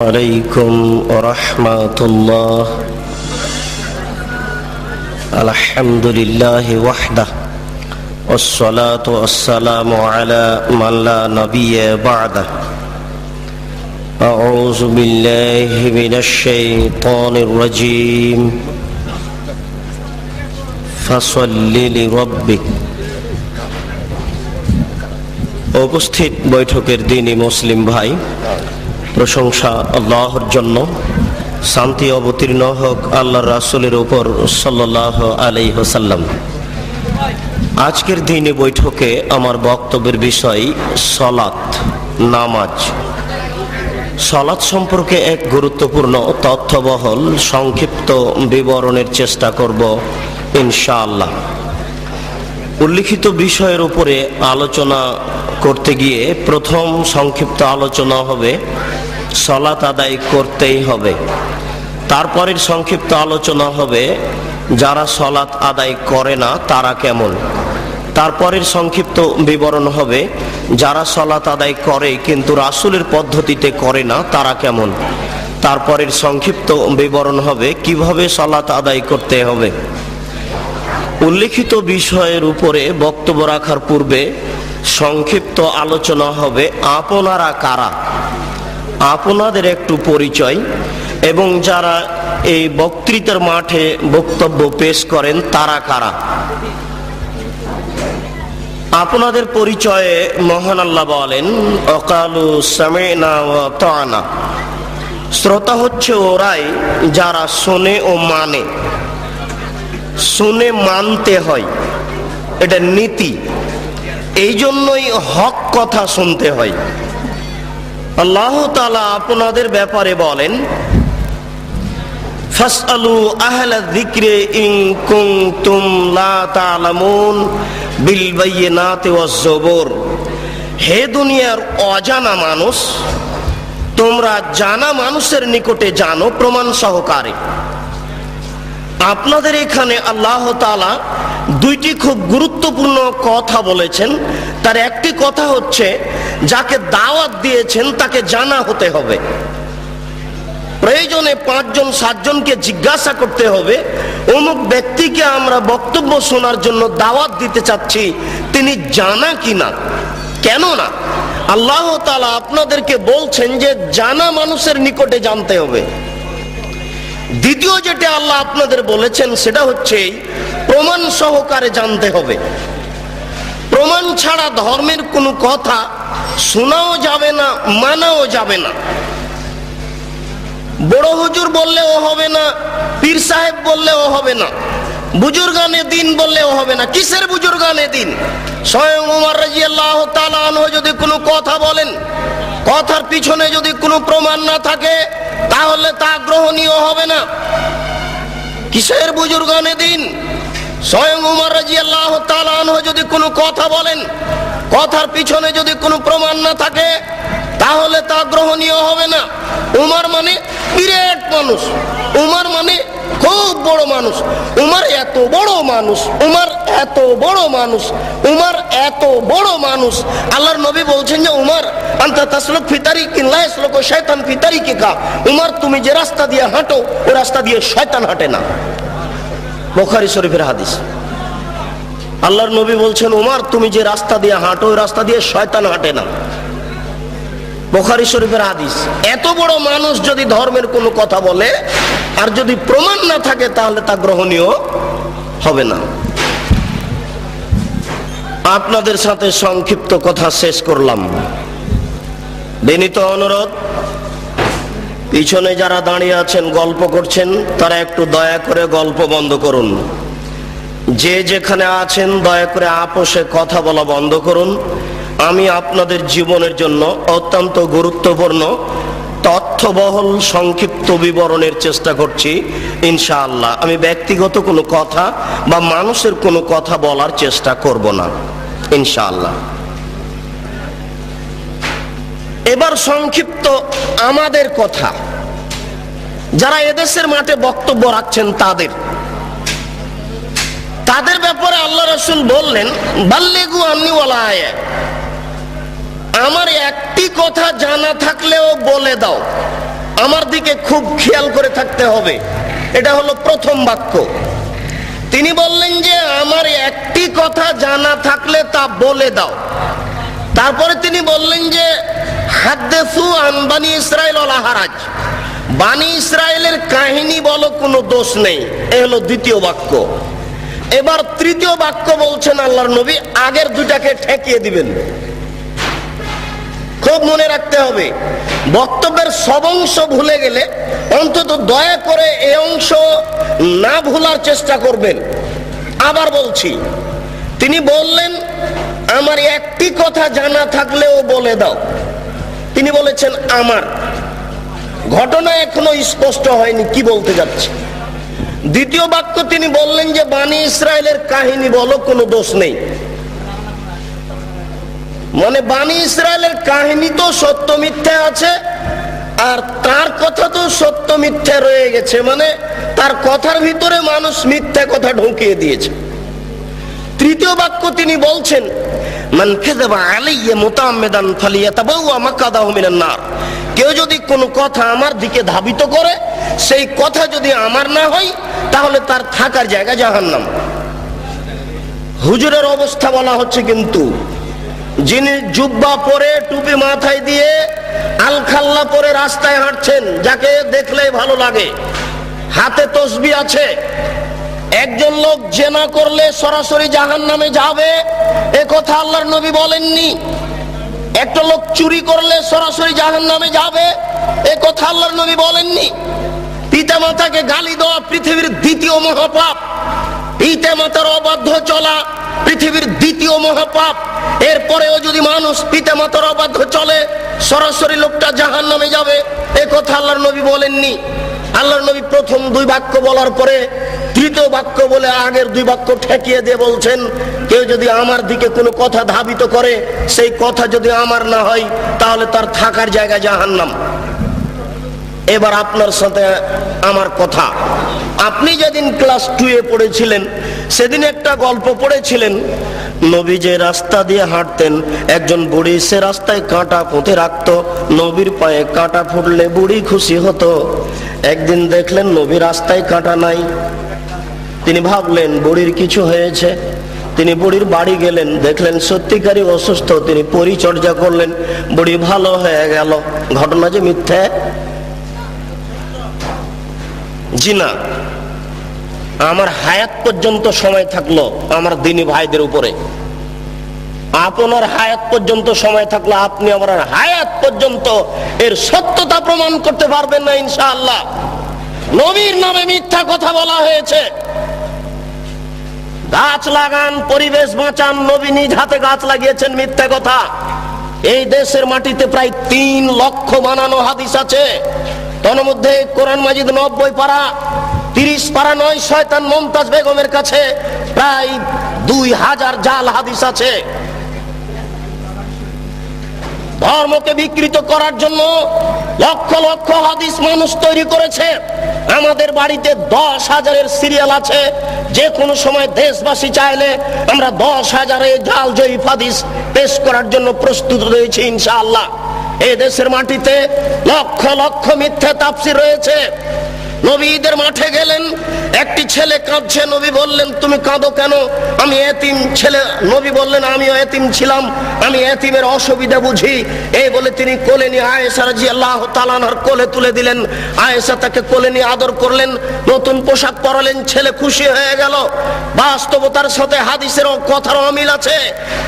عليكم ورحمة الله. الحمد لله وحده والصلاة والسلام على من لا نبي بعده. أعوذ بالله من الشيطان الرجيم. فصل لربك. উপস্থিত বৈঠকের দিনই মুসলিম ভাই, প্রশংসা আল্লাহর জন্য, শান্তি অবতীর্ণ হোক আল্লাহর রাসূলের উপর সাল্লাল্লাহু আলাইহি ওয়াসাল্লাম। আজকের দিনে বৈঠকে আমার বক্তব্যের বিষয় সালাত, নামাজ। সালাত সম্পর্কে এক গুরুত্বপূর্ণ তথ্যবহল সংক্ষিপ্ত বিবরণের চেষ্টা করব ইনশাআল্লাহ। উল্লিখিত বিষয়ের উপরে আলোচনা করতে গিয়ে প্রথম সংক্ষিপ্ত আলোচনা হবে সালাত আদায় করতেই হবে। তারপরের সংক্ষিপ্ত আলোচনা হবে যারা সালাত আদায় করে না তারা কেমন। তারপরের সংক্ষিপ্ত বিবরণ হবে যারা সালাত আদায় করে কিন্তু রাসূলের পদ্ধতিতে করে না তারা কেমন। তারপরের সংক্ষিপ্ত বিবরণ হবে কিভাবে সালাত আদায় করতে হবে। উল্লিখিত বিষয়ের উপরে বক্তব্য রাখার পূর্বে সংক্ষিপ্ত আলোচনা হবে আপনারা কারা, আপনাদের একটু পরিচয়, এবং যারা এই বক্তৃতার মাঠে বক্তব্য পেশ করেন তারা কারা। আপনাদের পরিচয়ে মহান আল্লাহ বলেন ওয়াকালু সামি'না ওয়া আতা'না। শ্রোতা হচ্ছে ওরাই যারা শোনে ও মানে। শুনে মানতে হয়, এটা নীতি। এই জন্যই হক কথা শুনতে হয়। আল্লাহ তাআলা আপনাদের ব্যাপারে বলেন ফাসআলু আহলা যিকরি ইন কুনতুম লা তা'লামুন বিল বায়িনাতি ওয়াজ জুবুর। হে দুনিয়ার অজানা মানুষ, তোমরা জানা মানুষের নিকটে জানো প্রমাণ সহকারে। আপনাদের এখানে আল্লাহ তাআলা দুইটি খুব গুরুত্বপূর্ণ কথা বলেছেন। তার একটি কথা হচ্ছে যাকে দাওয়াত দিয়েছেন তাকে জানা হতে হবে। প্রয়োজনে 5 জন 7 জনকে জিজ্ঞাসা করতে হবে অমুক ব্যক্তিকে আমরা বক্তব্য শোনার জন্য দাওয়াত দিতে চাচ্ছি, তিনি জানা কিনা। কেননা আল্লাহ তাআলা আপনাদেরকে বলছেন যে জানা মানুষের নিকটে জানতে হবে। দ্বিতীয় যেটা আল্লাহ আপনাদের বলেছেন সেটা হচ্ছে প্রমাণ সহকারে জানতে হবে। প্রমাণ ছাড়া ধর্মের কোনো কথা শোনাও যাবে না, মানাও যাবে না। বড় হুজুর বললেও হবে না, পীর সাহেব বললেও হবে না, বুজুর্গানে দিন বললেও হবে না। কিসের বুজুর্গানে দিন? স্বয়ং ওমর রাদিয়াল্লাহু তাআলা আনহু যদি কোনো কথা বলেন, কথার পিছনে যদি কোনো প্রমাণ না থাকে তাহলে তা গ্রহণীয় হবে না। কিসের বুজুর্গানে দিন? স্বয়ং ওমর রাদিয়াল্লাহু তাআলা আনহু যদি কোনো কথা বলেন, কথার পিছনে যদি কোনো প্রমাণ না থাকে তাহলে তা গ্রহণীয় হবে না। উমর মানে বিরাট মানুষ, উমর মানে খুব বড় মানুষ, উমর এত বড় মানুষ, উমর এত বড় মানুষ, উমর এত বড় মানুষ। আল্লাহর নবী বলছেন যে উমর আনতা তাসলুক ফি তারিকিন লা ইয়াসলুকু শাইতান ফি তারিকিকা। উমর তুমি যে রাস্তা দিয়ে হাঁটো ওই রাস্তা দিয়ে শয়তান হাঁটে না। বুখারী শরীফের হাদিস। আল্লাহর নবী বলছেন উমর তুমি যে রাস্তা দিয়ে হাঁটো ওই রাস্তা দিয়ে শয়তান হাঁটে না। বুখারী শরীফের হাদিস। এত বড় মানুষ যদি ধর্মের কোনো কথা বলে আর যদি প্রমাণ না থাকে তাহলে তা গ্রহণীয় হবে না। আপনাদের সাথে সংক্ষিপ্ত কথা শেষ করলাম। বিনীত অনুরোধ, পিছনে যারা দাঁড়িয়ে আছেন গল্প করছেন তারা একটু দয়া করে গল্প বন্ধ করুন। যে যেখানে আছেন দয়া করে আপোষে কথা বলা বন্ধ করুন। আমি আপনাদের জীবনের জন্য অত্যন্ত গুরুত্বপূর্ণ তথ্যবহল সংক্ষিপ্ত বিবরণের চেষ্টা করছি ইনশাআল্লাহ। আমি ব্যক্তিগত কোনো কথা বা মানুষের কোনো কথা বলার চেষ্টা করব না ইনশাআল্লাহ। এবার সংক্ষিপ্ত আমাদের কথা, যারা এদেশের মাঠে বক্তব্য রাখছেন তাদের ব্যাপারে আল্লাহ রাসূল বললেন বাল্লিগু আন্নী ওয়ালা আয়া। আমার একটি কথা জানা থাকলেও বলে দাও, আমার দিকে খুব খেয়াল করে থাকতে হবে। এটা হলো প্রথম বাক্য। তিনি বললেন যে আমার একটি কথা জানা থাকলে তা বলে দাও। তারপরে তিনি বললেন যে হাদ্দেসু আন বানি ইসরাইল ওয়ালা হারাজ, বানি ইসরায়েলের কাহিনী বলো, কোনো দোষ নেই। এ হলো দ্বিতীয় বাক্য। এবার তৃতীয় বাক্য বলছেন আল্লাহর নবী, আগের দুটাকে ঠেকিয়ে দিবেন। খুব মনে রাখতে হবে, বক্তব্যের সব অংশ ভুলে গেলে অন্তত দয়া করে এই অংশ না ভুলার চেষ্টা করবেন। আবার বলছি, তিনি বললেন আমার একটি কথা জানা থাকলেও বলে দাও। তিনি বলেছেন আমার। ঘটনা এখনো স্পষ্ট হয়নি কি বলতে যাচ্ছে। দ্বিতীয় বাক্য তিনি বললেন যে বানি ইসরায়েলের কাহিনী বলো, কোনো দোষ নেই। মানে বানি ইসরায়েলের কাহিনী তো সত্য মিথ্যা আছে, আর তার কথা তো সত্য মিথ্যা রয়ে গেছে। মানে তার কথার ভিতরে মানুষ মিথ্যা কথা ঢুকিয়ে দিয়েছে। তৃতীয় বাক্য তিনি বলছেন মান কাযাবা আলাইয়া মুতাআম্মিদান ফালিয়াতাবাওয়া মাকআদাহু মিনান নার, কেউ যদি কোনো কথা আমার দিকে ধাবিত করে, সেই কথা যদি আমার না হয়, তাহলে তার থাকার জায়গা জাহান্নাম। হুজুরের অবস্থা বলা হচ্ছে, কিন্তু যিনি জুব্বা পরে টুপি মাথায় দিয়ে আলখাল্লা পরে রাস্তায় হাঁটছেন, যাকে দেখলেই ভালো লাগে, হাতে তসবিহ আছে। একজন লোক জেনা করলে সরাসরি জাহান্নামে যাবে, এ কথা আল্লাহর নবী বলেননি। একটা লোক চুরি করলে সরাসরি জাহান্নামে যাবে, এ কথা আল্লাহর নবী বলেননি। পিতামাতাকে গালি দেওয়া পৃথিবীর দ্বিতীয় মহাপাপ, পিতামাতার অবাধ্য চলা পৃথিবীর দ্বিতীয় মহাপাপ। এরপরেও যদি মানুষ পিতামাতার অবাধ্য চলে, সরাসরি লোকটা জাহান্নামে যাবে, এ কথা আল্লাহর নবী বলেননি। আল্লাহর নবী প্রথম দুই বাক্য বলার পরে তৃতীয় বাক্য বলে আগের দুই বাক্য ঠেকিয়ে দিয়ে বলছেন, কেউ যদি আমার দিকে কোনো কথা ধাবিত করে, সেই কথা যদি আমার না হয়, তাহলে তার থাকার জায়গা জাহান্নাম। এবার আপনার সাথে আমার কথা, আপনি যেদিন ক্লাস 2-এ পড়েছিলেন, সেদিন একটা গল্প পড়েছিলেন। নবী যে রাস্তা দিয়ে হাঁটতেন, একজন বুড়ি সে রাস্তায় কাঁটা পুঁতে রাখতো। নবীর পায়ে কাঁটা ফুটলে বুড়ি খুশি হতো। একদিন দেখলেন নবী রাস্তায় কাঁটা নাই। তিনি ভাবলেন বুড়ির কিছু হয়েছে। তিনি বুড়ির বাড়ি গেলেন, দেখলেন সত্যিকারই অসুস্থ। তিনি পরিচর্যা করলেন, বুড়ি ভালো হয়ে গেল। ঘটনা যে মিথ্যা? জি না। আমার হায়াত পর্যন্ত সময় থাকলো আমার দিনী ভাইদের উপরে, আপনার হায়াত পর্যন্ত সময় থাকলো আপনি আমার হায়াত পর্যন্ত এর সত্যতা প্রমাণ করতে পারবেন না ইনশাআল্লাহ। নবীর নামে মিথ্যা কথা বলা হয়েছে। গাছ লাগান, পরিবেশ বাঁচান, নবী নিজ হাতে গাছ লাগিয়েছেন, মিথ্যা কথা। এই দেশের মাটিতে প্রায় 3 লক্ষ বানানো হাদিস আছে। তার মধ্যে কোরআন মাজিদ 90 পারা, 30 পারা নয়, শয়তান মুমতাজ বেগমের কাছে প্রায় 2000 জাল হাদিস আছে। ধর্মকে বিকৃত করার জন্য লক্ষ লক্ষ হাদিস মানুষ তৈরি করেছে। আমাদের বাড়িতে 10,000-এর সিরিয়াল আছে। যে কোনো সময় দেশবাসী চাইলে আমরা 10,000 জাল জয়ীফ হাদিস পেশ করার জন্য প্রস্তুত রয়েছি ইনশাআল্লাহ। এই দেশের মাটিতে লক্ষ লক্ষ মিথ্যা তাফসীর রয়েছে। নবী ঈদের মাঠে গেলেন, একটি ছেলে কাঁদছে। নবী বললেন তুমি কাঁদো কেন? আমি এতিম ছেলে। নবী বললেন আমিও এতিম ছিলাম, আমি এতিমের অসুবিধা বুঝি। এই বলে তিনি কোলে নিয়ে আয়েশা রাদিয়াল্লাহু তাআলা আনহার কোলে তুলে দিলেন। আয়েশা তাকে কোলে নিয়ে আদর করলেন, নতুন পোশাক পরালেন। ছেলে খুশি হয়ে গেল। বাস্তবতার সাথে হাদিসের কথার অমিল আছে।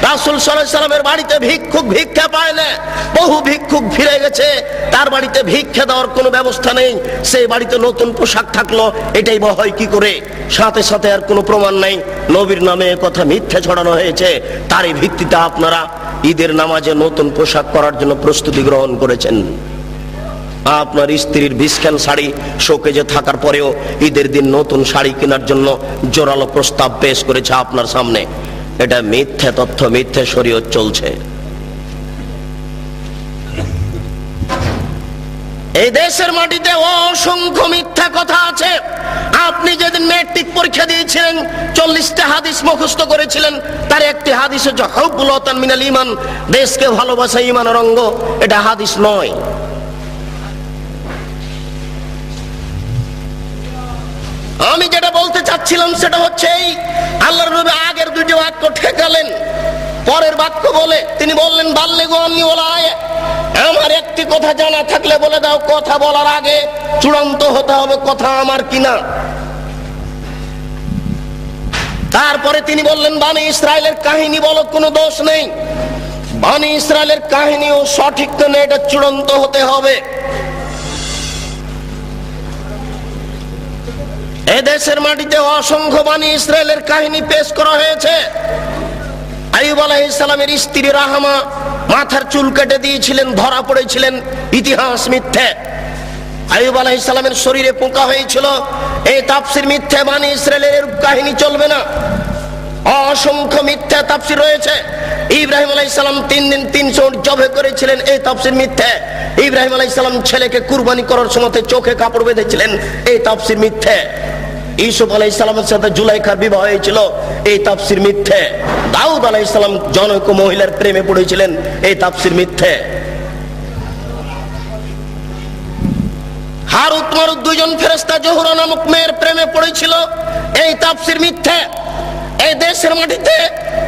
রাসূল সাল্লাল্লাহু আলাইহি সাল্লামের বাড়িতে ভিক্ষুক ভিক্ষা পায় না। বহু ভিক্ষুক ফিরে গেছে, তার বাড়িতে ভিক্ষা দেওয়ার কোনো ব্যবস্থা নেই। সেই বাড়িতে নতুন পোশাক থাকলো, এটাই বা হয় কি করে? সাথে সাথে আর কোনো প্রমাণ নাই, নবীর নামে কথা মিথ্যা ছড়ানো হয়েছে। তারই ভিত্তিতে আপনারা ঈদের নামাজে নতুন পোশাক পরার জন্য প্রস্তুতি গ্রহণ করেছেন। আপনার স্ত্রীর বিস্কান শাড়ি শোকেজে থাকার পরেও ঈদের দিন নতুন শাড়ি কেনার জন্য জোরালো প্রস্তাব পেশ করেছে আপনার সামনে। এটা মিথ্যা তথ্য, মিথ্যা শরীয়ত চলছে। এই দেশের মাটিতে অসংখ্য মিথ্যা কথা আছে। আপনি যেদিন ম্যাট্রিক পরীক্ষা দিয়েছিলেন 40টা হাদিস মুখস্থ করেছিলেন, তার একটি হাদিস হচ্ছে হুব্বুল ওয়াতান মিনাল ঈমান, দেশকে ভালোবাসা ঈমানের অঙ্গ। এটা হাদিস নয়। আমি যেটা বলতে চাচ্ছিলাম সেটা হচ্ছে এই, আল্লাহর নবী আগের দুটি বাক্য ঠেকালেন, পরের বাক্য বলে তিনি বললেন বাল্লিগু আন্নী ওয়ালা আয়া, আমার একটি কথা জানা থাকলে বলে দাও। কথা বলার আগে চূড়ান্ত হতে হবে কথা আমার কিনা। তারপরে তিনি বললেন বনী ইসরাইলের কাহিনী বলো, কোনো দোষ নেই। বনী ইসরাইলের কাহিনীও সঠিক কিনা এটা চূড়ান্ত হতে হবে। এদেশের মাটিতে অসংখ্য বনী ইসরাইলের কাহিনী পেশ করা হয়েছে। আইয়ুব আলাইহিস সালামের স্ত্রী রাহমা মাথার চুল কেটে দিয়েছিলেন, ধরা পড়েছিলেন, ইতিহাস মিথ্যে। আইয়ুব আলাইহিস সালামের শরীরে পোকা হয়েছিল, এই তাফসীর মিথ্যে। বনী ইসরাইলের এরূপ কাহিনী চলবে না। অসংখ্য মিথ্যা তাফসীর রয়েছে। ইব্রাহিম আলাইহিস সালাম 3 দিন 300 উট জবে করেছিলেন, এই তাফসীর মিথ্যে। ইব্রাহিম আলাইহিস সালাম ছেলেকে কুরবানি করার সময় চোখে কাপড় বেঁধেছিলেন, এই তাফসীর মিথ্যে। ইউসুফ আলাইহিস সালামের সাথে জুলাইখার বিবাহ হয়েছিল, এই তাফসীর মিথ্যে। দাউদ আলাইহিস সালাম জনৈক মহিলার প্রেমে পড়েছিলেন, এই তাফসীর মিথ্যে। হারুত মারুত দুইজন ফেরেশতা জোহরা নামক মেয়ের প্রেমে পড়েছিল, এই তাফসীর মিথ্যে। এই দেশের মাটিতে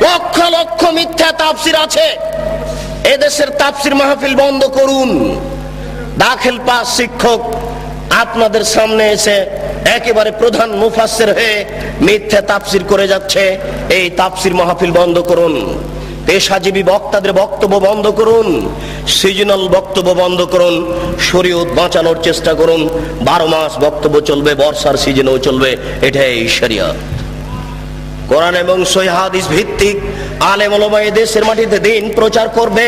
লক্ষ লক্ষ মিথ্যা তাফসীর আছে। এই দেশের তাফসীর মাহফিল বন্ধ করুন। দাখিল পাস শিক্ষক আপনাদের সামনে এসে একেবারে প্রধান মুফাসসির হয়ে মিথ্যা তাফসীর করে যাচ্ছে। এই তাফসীর মাহফিল বন্ধ করুন। পেশাজীবী বক্তাদের বক্তব্য বন্ধ করুন, সিজনাল বক্তব্য বন্ধ করুন, শরীয়ত বাঁচানোর চেষ্টা করুন। 12 মাস বক্তব্য চলবে, বর্ষার সিজনেও চলবে, এটাই শরিয়ত। কোরআন এবং সহিহ হাদিস ভিত্তিক আলেম ওলামা এই দেশের মাটিতে দিন প্রচার করবে,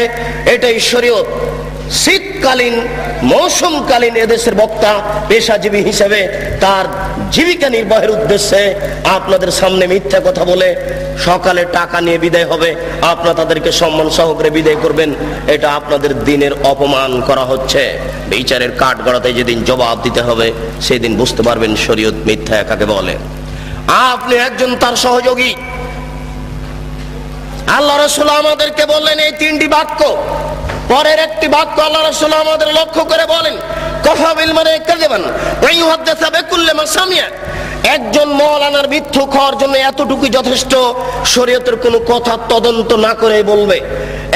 এটাই শরীয়ত। শীতকালীন মৌসুমকালীন এদেশের বক্তা পেশাজীবী হিসেবে তার জীবিকা নির্বাহের উদ্দেশ্যে আপনাদের সামনে মিথ্যা কথা বলে সকালে টাকা নিয়ে বিদায় হবে, আপনারা তাদেরকে সম্মান সহকারে বিদায় করবেন, এটা আপনাদের দিনের অপমান করা হচ্ছে। বিচারের কাঠগড়াতে যেদিন জবাব দিতে হবে সেদিন বুঝতে পারবেন শরীয়ত মিথ্যা কাকে বলে। আপনি একজন তার সহযোগী। আল্লাহ রাসূল আমাদেরকে বললেন এই 3টি বাক্য, পরের একটি বাক্য আল্লাহ রাসূল আমাদের লক্ষ্য করে বলেন কাফা বিল মারই কাযিবান ওয়া ইউহাদ্দিসু বিকুল্লি মা সামিআ। একজন মাওলানার মিথ্যুক হওয়ার জন্য এতটুকু যথেষ্ট, শরীয়তের কোনো কথা তদন্ত না করে বলবে।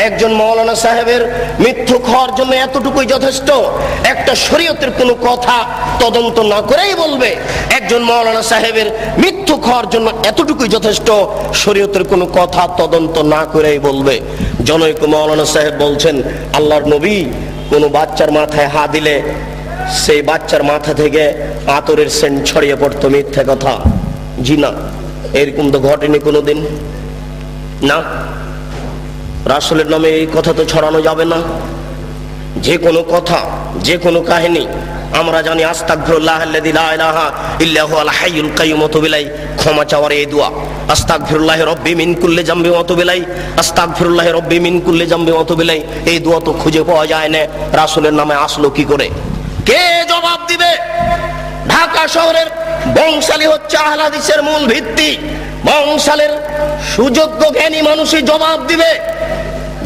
একজন মাওলানা সাহেবের মিথ্যুক হওয়ার জন্য এতটুকুই যথেষ্ট, একটা শরীয়তের কোনো কথা তদন্ত না করেই বলবে। একজন মাওলানা সাহেবের মিথ্যুক হওয়ার জন্য এতটুকুই যথেষ্ট, শরীয়তের কোনো কথা তদন্ত না করেই বলবে। জনৈক মাওলানা সাহেব বলছেন আল্লাহর নবী কোনো বাচ্চার মাথায় হাত দিলে সেই বাচ্চার মাথা থেকে আতরের সেন্ট ছড়িয়ে পড়তো, মিথ্যা কথা। জি না, এরকম তো ঘটেনি কোনোদিন। না, রাসূলের নামে এই কথা তো ছড়ানো যাবে না। যে কোনো কথা, যে কোনো কাহিনী আমরা জানি আস্তাগফিরুল্লাহ আল্লাযী লা ইলাহা ইল্লা হুয়াল হাইয়ুল কাইয়্যুম, ওয়াতুবিলাই ক্ষমা চাওয়ার এই দোয়া। আস্তাগফিরুল্লাহ রব্বি মিন কুল্লি যামবি ওয়াতুবিলাই, আস্তাগফিরুল্লাহ রব্বি মিন কুল্লি যামবি ওয়াতুবিলাই। এই দোয়া তো খুঁজে পাওয়া যায় না, রাসূলের নামে আসলো কি করে? কে জবাব দিবে? ঢাকা শহরের বংশালী হচ্ছে আহলে হাদিসের মূল ভিত্তি। বংশালের সুযোগ্য জ্ঞানী মানুষই জবাব দিবে।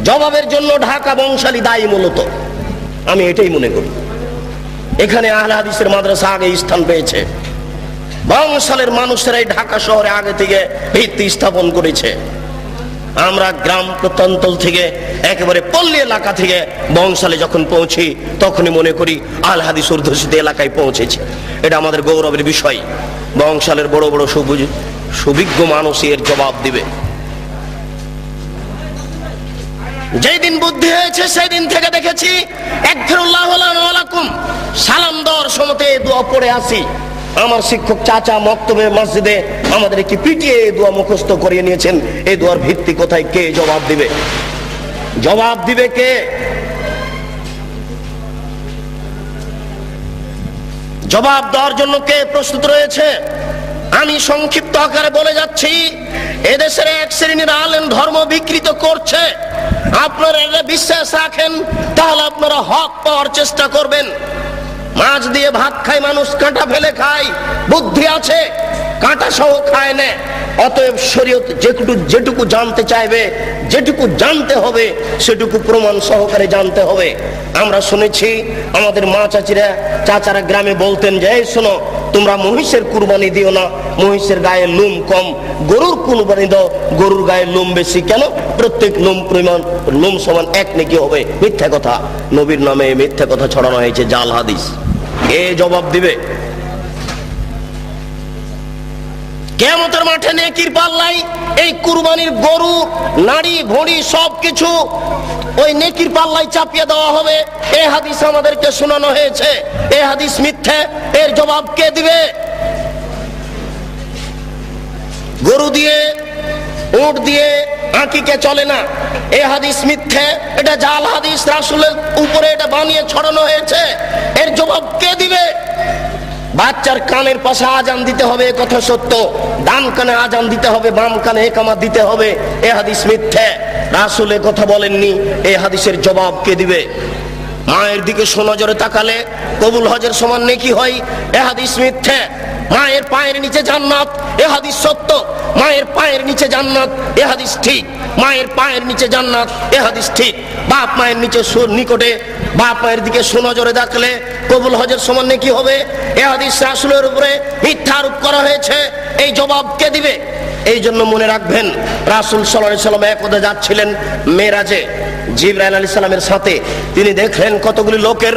জবাবের জন্য ঢাকা বংশালী দায়ী মূলত, আমি এটাই মনে করি। এখানে আহলে হাদিসের মাদ্রাসা আগে স্থান পেয়েছে। বংশালের মানুষেরাই ঢাকা শহরে আগে থেকে ভিত্তি স্থাপন করেছে। আমরা গ্রাম প্রত্যন্তল থেকে একেবারে পল্লী এলাকা থেকে বংশালে যখন পৌঁছি তখনই মনে করি আহলে হাদিস অধ্যুষিত এলাকায় পৌঁছেছি। এটা আমাদের গৌরবের বিষয়। বংশালের বড় বড় সুবিজ্ঞ মানুষ এর জবাব দিবে। যেই দিন বুদ্ধি হয়েছে সেই দিন থেকে দেখেছি একফিরুল্লাহ লানা ওয়া লাকুম সালাম দেওয়ার সময়তে দোয়া পড়ে আসি। আমার শিক্ষক চাচা মক্তবে মসজিদে আমাদের কি পিটিয়ে এই দোয়া মুখস্থ করিয়ে নিয়েছেন। এই দোয়ার ভিত্তি কোথায়? কে জবাব দিবে? জবাব দিবে কে? জবাব দেওয়ার জন্য কে প্রস্তুত রয়েছে? আমি সংক্ষিপ্ত আকারে বলে যাচ্ছি, এদেশের এক শ্রেণীর আলেম ধর্ম বিকৃত করছে। আপনারা এটা বিশ্বাস রাখেন তাহলে আপনারা হক পাওয়ার চেষ্টা করবেন। মাছ দিয়ে ভাত খায় মানুষ, কাঁটা ফেলে খায়। বুদ্ধি আছে, কাঁটা সহ খায় না। অতএব শরীয়ত যেটুকু জানতে চাইবে, যেটুকু জানতে হবে সেটুকু প্রমাণ সহকারে জানতে হবে। আমরা শুনেছি আমাদের মা চাচারা গ্রামে বলতেন যে এই শোনো, তোমরা মহিষের কুরবানি দিও না, মহিষের গায়ে লোম কম, গরুর কুরবানি দাও, গরুর গায়ে লোম বেশি। কেন? প্রত্যেক লোম পরিমাণ লোম সমান এক নেকি হবে। মিথ্যা কথা, নবীর নামে মিথ্যা কথা ছড়ানো হয়েছে, জাল হাদিস। এ জবাব দিবে কিয়ামতের মাঠে নেকির পাল্লাই। এই কুরবানির গরু, নাড়ি ভুঁড়ি সবকিছু ওই নেকির পাল্লাই চাপিয়ে দেওয়া হবে। এই হাদিস আমাদেরকে শোনানো হয়েছে, এই হাদিস মিথ্যা। এর জবাব কে দিবে? গরু দিয়ে, উট দিয়ে আকিকে চলে না, এই হাদিস মিথ্যে, এটা জাল হাদিস, রাসূলের উপরে এটা বানিয়ে ছড়ানো হয়েছে। এর জবাব কে দিবে? বাচ্চার কানের পাশে আজান দিতে হবে, এ কথা সত্য। ডান কানে আজান দিতে হবে, বাম কানে ইকামত দিতে হবে, এ হাদিস মিথ্যে। রাসূল এ কথা বলেননি, এই হাদিসের জবাব কে দিবে? মায়ের দিকে সোনজরে তাকালে কবুল হজের সমান নেকি হয়, এ হাদিস মিথ্যে। মায়ের পায়ের নিচে জান্নাত, এ হাদিস সত্য। মায়ের পায়ের নিচে জান্নাত, এ হাদিস ঠিক। মায়ের পায়ের নিচে জান্নাত, এ হাদিস ঠিক। বাপ মায়ের নিচে নিকটে বাপ মায়ের দিকে সুনজরে দেখলে কবুল হজের সমান নেকি হবে, এ হাদিস রাসূলের উপরে মিথ্যা আরোপ করা হয়েছে। এই জবাব কে দিবে? এই জন্য মনে রাখবেন, রাসূল সাল্লাল্লাহু আলাইহি সাল্লাম একদা যাচ্ছিলেন মেরাজে জিবরাইল আলাইহিস সালামের সাথে। তিনি দেখলেন কতগুলি লোকের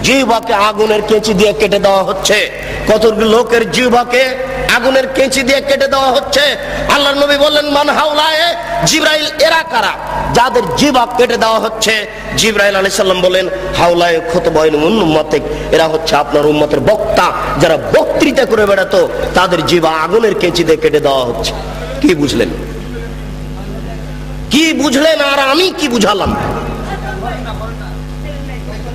জিহ্বাকে আগুনের কেঁচি দিয়ে কেটে দেওয়া হচ্ছে, কতগুলি লোকের জিহ্বাকে আগুনের কেঁচি দিয়ে কেটে দেওয়া হচ্ছে। আল্লাহর নবী বললেন, মান হাউলায়ে? জিবরাইল, এরা কারা যাদের জিহ্বা কেটে দেওয়া হচ্ছে? জিবরাইল আলাইহিস সালাম বলেন, হাউলায়ে খুতবাইল উম্মাতিক, এরা হচ্ছে আপনার উম্মতের বক্তা, যারা বক্তৃতা করে বেড়াতো, তাদের জিহ্বা আগুনের কেঁচি দিয়ে কেটে দেওয়া হচ্ছে। কি বুঝলেন? কি বুঝলেন? আর আমি কি বুঝালাম?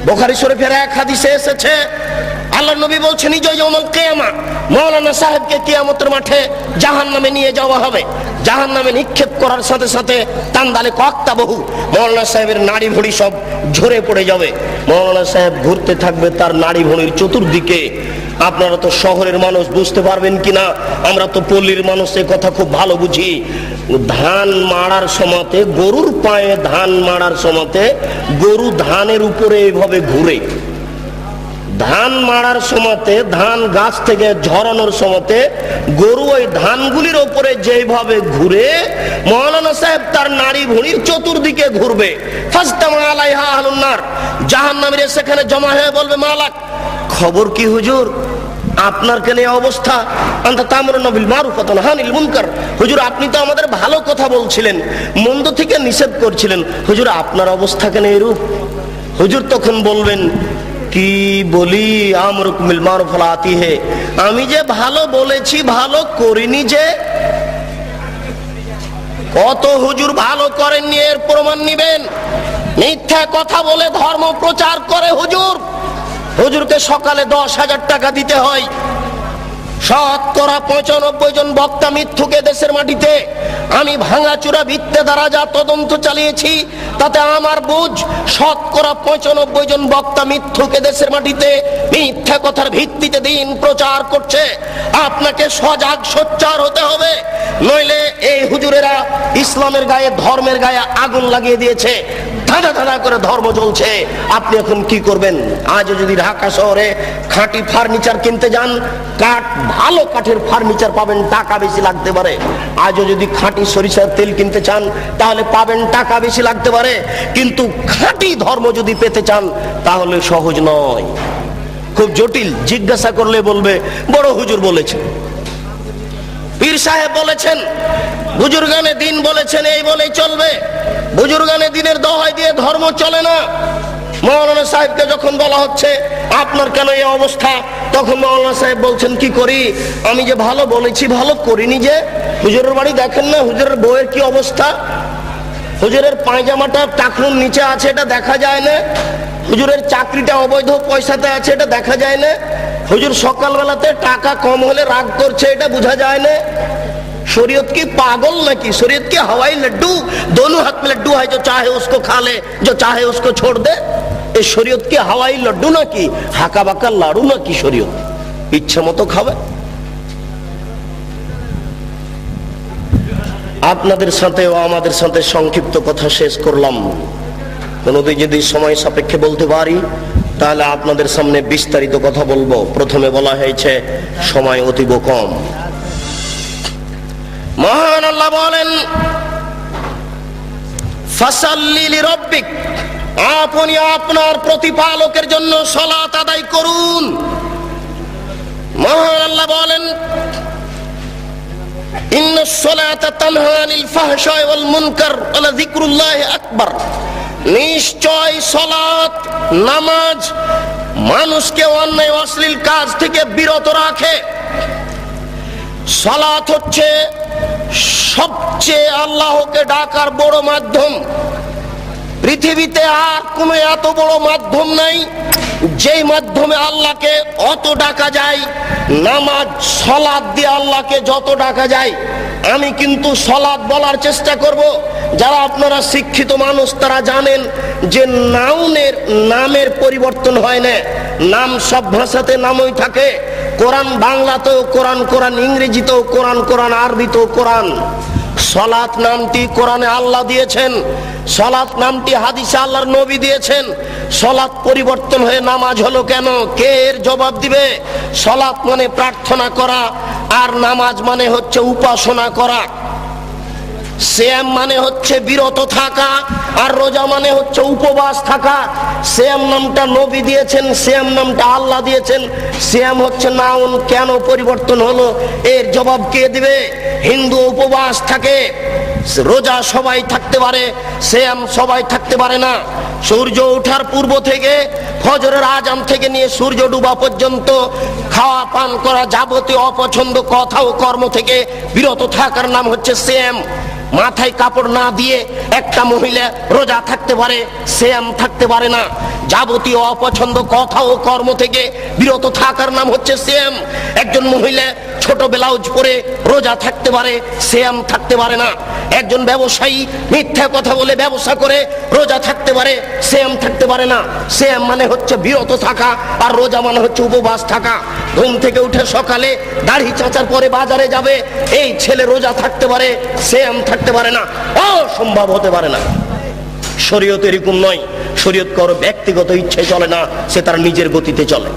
বুখারী শরীফের এক হাদিসে এসেছে, আল্লাহর নবী বলছেন, ইয়াউমুল কিয়ামা, মাওলানা সাহেবকে কিয়ামতের মাঠে জাহান্নামে নিয়ে যাওয়া হবে। জাহান্নামে নিক্ষেপ করার সাথে সাথে তান্দালে কক্তাবহু, মাওলানা সাহেবের নাড়ি ভুঁড়ি সব ঝরে পড়ে যাবে। মাওলানা সাহেব ঘুরতে থাকবে তার নাড়ি ভুঁড়ির চতুর্দিকে। আপনারা তো শহরের মানুষ, বুঝতে পারবেন কিনা, আমরা তো পল্লীর মানুষ, এই কথা খুব ভালো বুঝি। ধান মাড়ার সময়তে, গরুর পায়ে ধান মাড়ার সময়তে গরু ধানের উপরে এইভাবে ঘুরে। ধান মাড়ার সময়তে, ধান গাছ থেকে ঝরানোর সময়তে গরু ওই ধানগুলির ওপরে যেভাবে ঘুরে, মাওলানা সাহেব তার নাড়ি ভুঁড়ির চতুর্দিকে ঘুরবে। ফাস্তামা আলাইহা আহলুন নার, জাহান্নামীরা সেখানে জমা হয়ে বলবে, মালাক, খবর কি হুজুর, আপনার কেন এই অবস্থা? আনতা তা'মুরুনা বিল মারুফ ওয়া তানহা আনিল মুনকার, হুজুর আপনি তো আমাদের ভালো কথা বলছিলেন, মন্দ থেকে নিষেধ করছিলেন, হুজুর আপনার অবস্থা কেন এরূপ? হুজুর তখন বলবেন, কি বলি, আমরুকুম বিল মারুফ ওয়া লা আতিহি, আমি যে ভালো বলেছি ভালো করিনি যে। কত হুজুর ভালো করেননি, এর প্রমাণ নিবেন। মিথ্যা কথা বলে ধর্ম প্রচার করে হুজুর। হুজুরকে সকালে 10,000 টাকা দিতে হয়। শতকরা 95 জন বক্তা মিথ্যুকে দেশের মাটিতে আমি ভাঙাচুরা ভিত্তে দ্বারা যা তদন্ত চালিয়েছি, তাতে আমার বুঝ শতকরা 95 জন বক্তা মিথ্যুকে দেশের মাটিতে মিথ্যা কথার ভিত্তিতে দিন প্রচার করছে। আপনাকে সজাগ সোচ্চার হতে হবে, নইলে এই হুজুরেরা ইসলামের গায়ে, ধর্মের গায়ে আগুন লাগিয়ে দিয়েছে। ধাঁধা ধাঁধা করে ধর্ম চলছে। আপনি এখন কি করবেন? আজও যদি ঢাকা শহরে খাঁটি ফার্নিচার কিনতে যান, কাঠ, ভালো কাঠের ফার্নিচার পাবেন, টাকা বেশি লাগতে পারে। আজও যদি খাঁটি সরিষার তেল কিনতে চান, তাহলে পাবেন, টাকা বেশি লাগতে পারে। কিন্তু খাঁটি ধর্ম যদি পেতে চান, তাহলে সহজ নয়, খুব জটিল। জিজ্ঞাসা করলে বলবে বড় হুজুর বলেছেন, পীর সাহেব বলেছেন, বুজুর্গানে দিন বলেছেন, এই বলেই চলবে। বুজুর্গানে দিনের দোহাই দিয়ে ধর্ম চলে না। মাওলানা সাহেবকে যখন বলা হচ্ছে, আপনার কেন এই অবস্থা, তখন মাওলানা সাহেব বলছেন, কি করি, আমি যে ভালো বলেছি ভালো করিনি যে। হুজুরের বাড়ি দেখেন না, হুজুরের বউয়ের কি অবস্থা, হুজুরের পায়জামাটা টাকনুর নিচে আছে, এটা দেখা যায় না। হুজুরের চাকরিটা অবৈধ পয়সাতে আছে, এটা দেখা যায় না। হুজুর সকালবেলাতে টাকা কম হলে রাগ করছে, এটা বোঝা যায় না। शरीयत की पागल नाकि, शरीयत की हवाई लड्डू, दोनों हाथ में लड्डू है, जो चाहे उसको खा ले, जो चाहे उसको छोड़ दे। ये शरीयत की हवाई लड्डू नाकि, हाका बाका लाड़ू नाकि शरीयत, इच्छा मतो खावे। আপনাদের সাথে ও আমাদের সাথে সংক্ষিপ্ত কথা শেষ করলাম। কোনোদিন যদি সময় সাপেক্ষে বলতে পারি, তাহলে আপনাদের সামনে বিস্তারিত কথা বলবো। প্রথমে বলা হয়েছে সময় অতীব কম। মহান আল্লাহ বলেন, ফাসাল্লি লিরাব্বিক, আপনি আপনার প্রতিপালকের জন্য সালাত আদায় করুন। মহান আল্লাহ বলেন, ইন্নাস সালাতা তানহা আনিল ফাহশাই ওয়াল মুনকার ওয়া লাযিকরুল্লাহি আকবার, নিশ্চয় সালাত নামাজ মানুষকে অন্যায় অশ্লীল কাজ থেকে বিরত রাখে। সালাত হচ্ছে সবচেয়ে আল্লাহকে ডাকার বড় মাধ্যম। পৃথিবীতে আর কোনো এত বড় মাধ্যম নাই যেই মাধ্যমে আল্লাহকে অত ডাকা যায়। নামাজ সালাত দিয়ে আল্লাহকে যত ডাকা যায়। আমি কিন্তু সালাত বলার চেষ্টা করব। যারা আপনারা শিক্ষিত মানুষ তারা জানেন যে নামের পরিবর্তন হয় না। নাম সব ভাষাতে নামই থাকে। কোরআন বাংলাতেও কোরআন, কোরআন ইংরেজিতেও কোরআন, কোরআন আরবিতেও কোরআন। সালাত নামটি কোরআনে আল্লাহ দিয়েছেন, সালাত নামটি হাদিসে আল্লাহর নবী দিয়েছেন। সালাত পরিবর্তন হয়ে নামাজ হলো কেন? কে এর জবাব দিবে? সালাত মানে প্রার্থনা করা, আর নামাজ মানে হচ্ছে উপাসনা করা। সিয়াম মানে হচ্ছে বিরত থাকা, আর রোজা মানে হচ্ছে উপবাস থাকা। সিয়াম নামটা নবী দিয়েছেন, সিয়াম নামটা আল্লাহ দিয়েছেন। সিয়াম হচ্ছে নাউন, কেন পরিবর্তন হলো এর জবাব কে দিবে? হিন্দু উপবাস থাকে, রোজা সবাই থাকতে পারে, সিয়াম সবাই থাকতে পারে না। সূর্য ওঠার পূর্ব থেকে ফজরের আজান থেকে নিয়ে সূর্য ডুবা পর্যন্ত খাওয়া পান করা যাবতীয় অপছন্দ কথা ও কর্ম থেকে বিরত থাকার নাম হচ্ছে সিয়াম। মাথায় কাপড় না দিয়ে একটা মহিলা রোজা থাকতে পারে, সিয়াম থাকতে পারে না। যাবতীয় অপছন্দ কথা ও কর্ম থেকে বিরত থাকার নাম হচ্ছে সিয়াম। একজন মহিলা ছোট ব্লাউজ পরে রোজা থাকতে পারে, সিয়াম থাকতে পারে না। একজন ব্যবসায়ী মিথ্যা কথা বলে ব্যবসা করে রোজা থাকতে পারে, সিয়াম থাকতে পারে না। সিয়াম মানে হচ্ছে বিরত থাকা, আর রোজা মানে হচ্ছে উপবাস থাকা। ঘুম থেকে উঠে সকালে দাড়ি চাঁচার পরে বাজারে যাবে, এই ছেলে রোজা থাকতে পারে, সিয়াম থাকতে পারে না। অসম্ভব হতে পারে না। শরীয়ত এরকম নয়। শরীয়ত কারো ব্যক্তিগত ইচ্ছে চলে না, সে তার নিজের গতিতে চলে।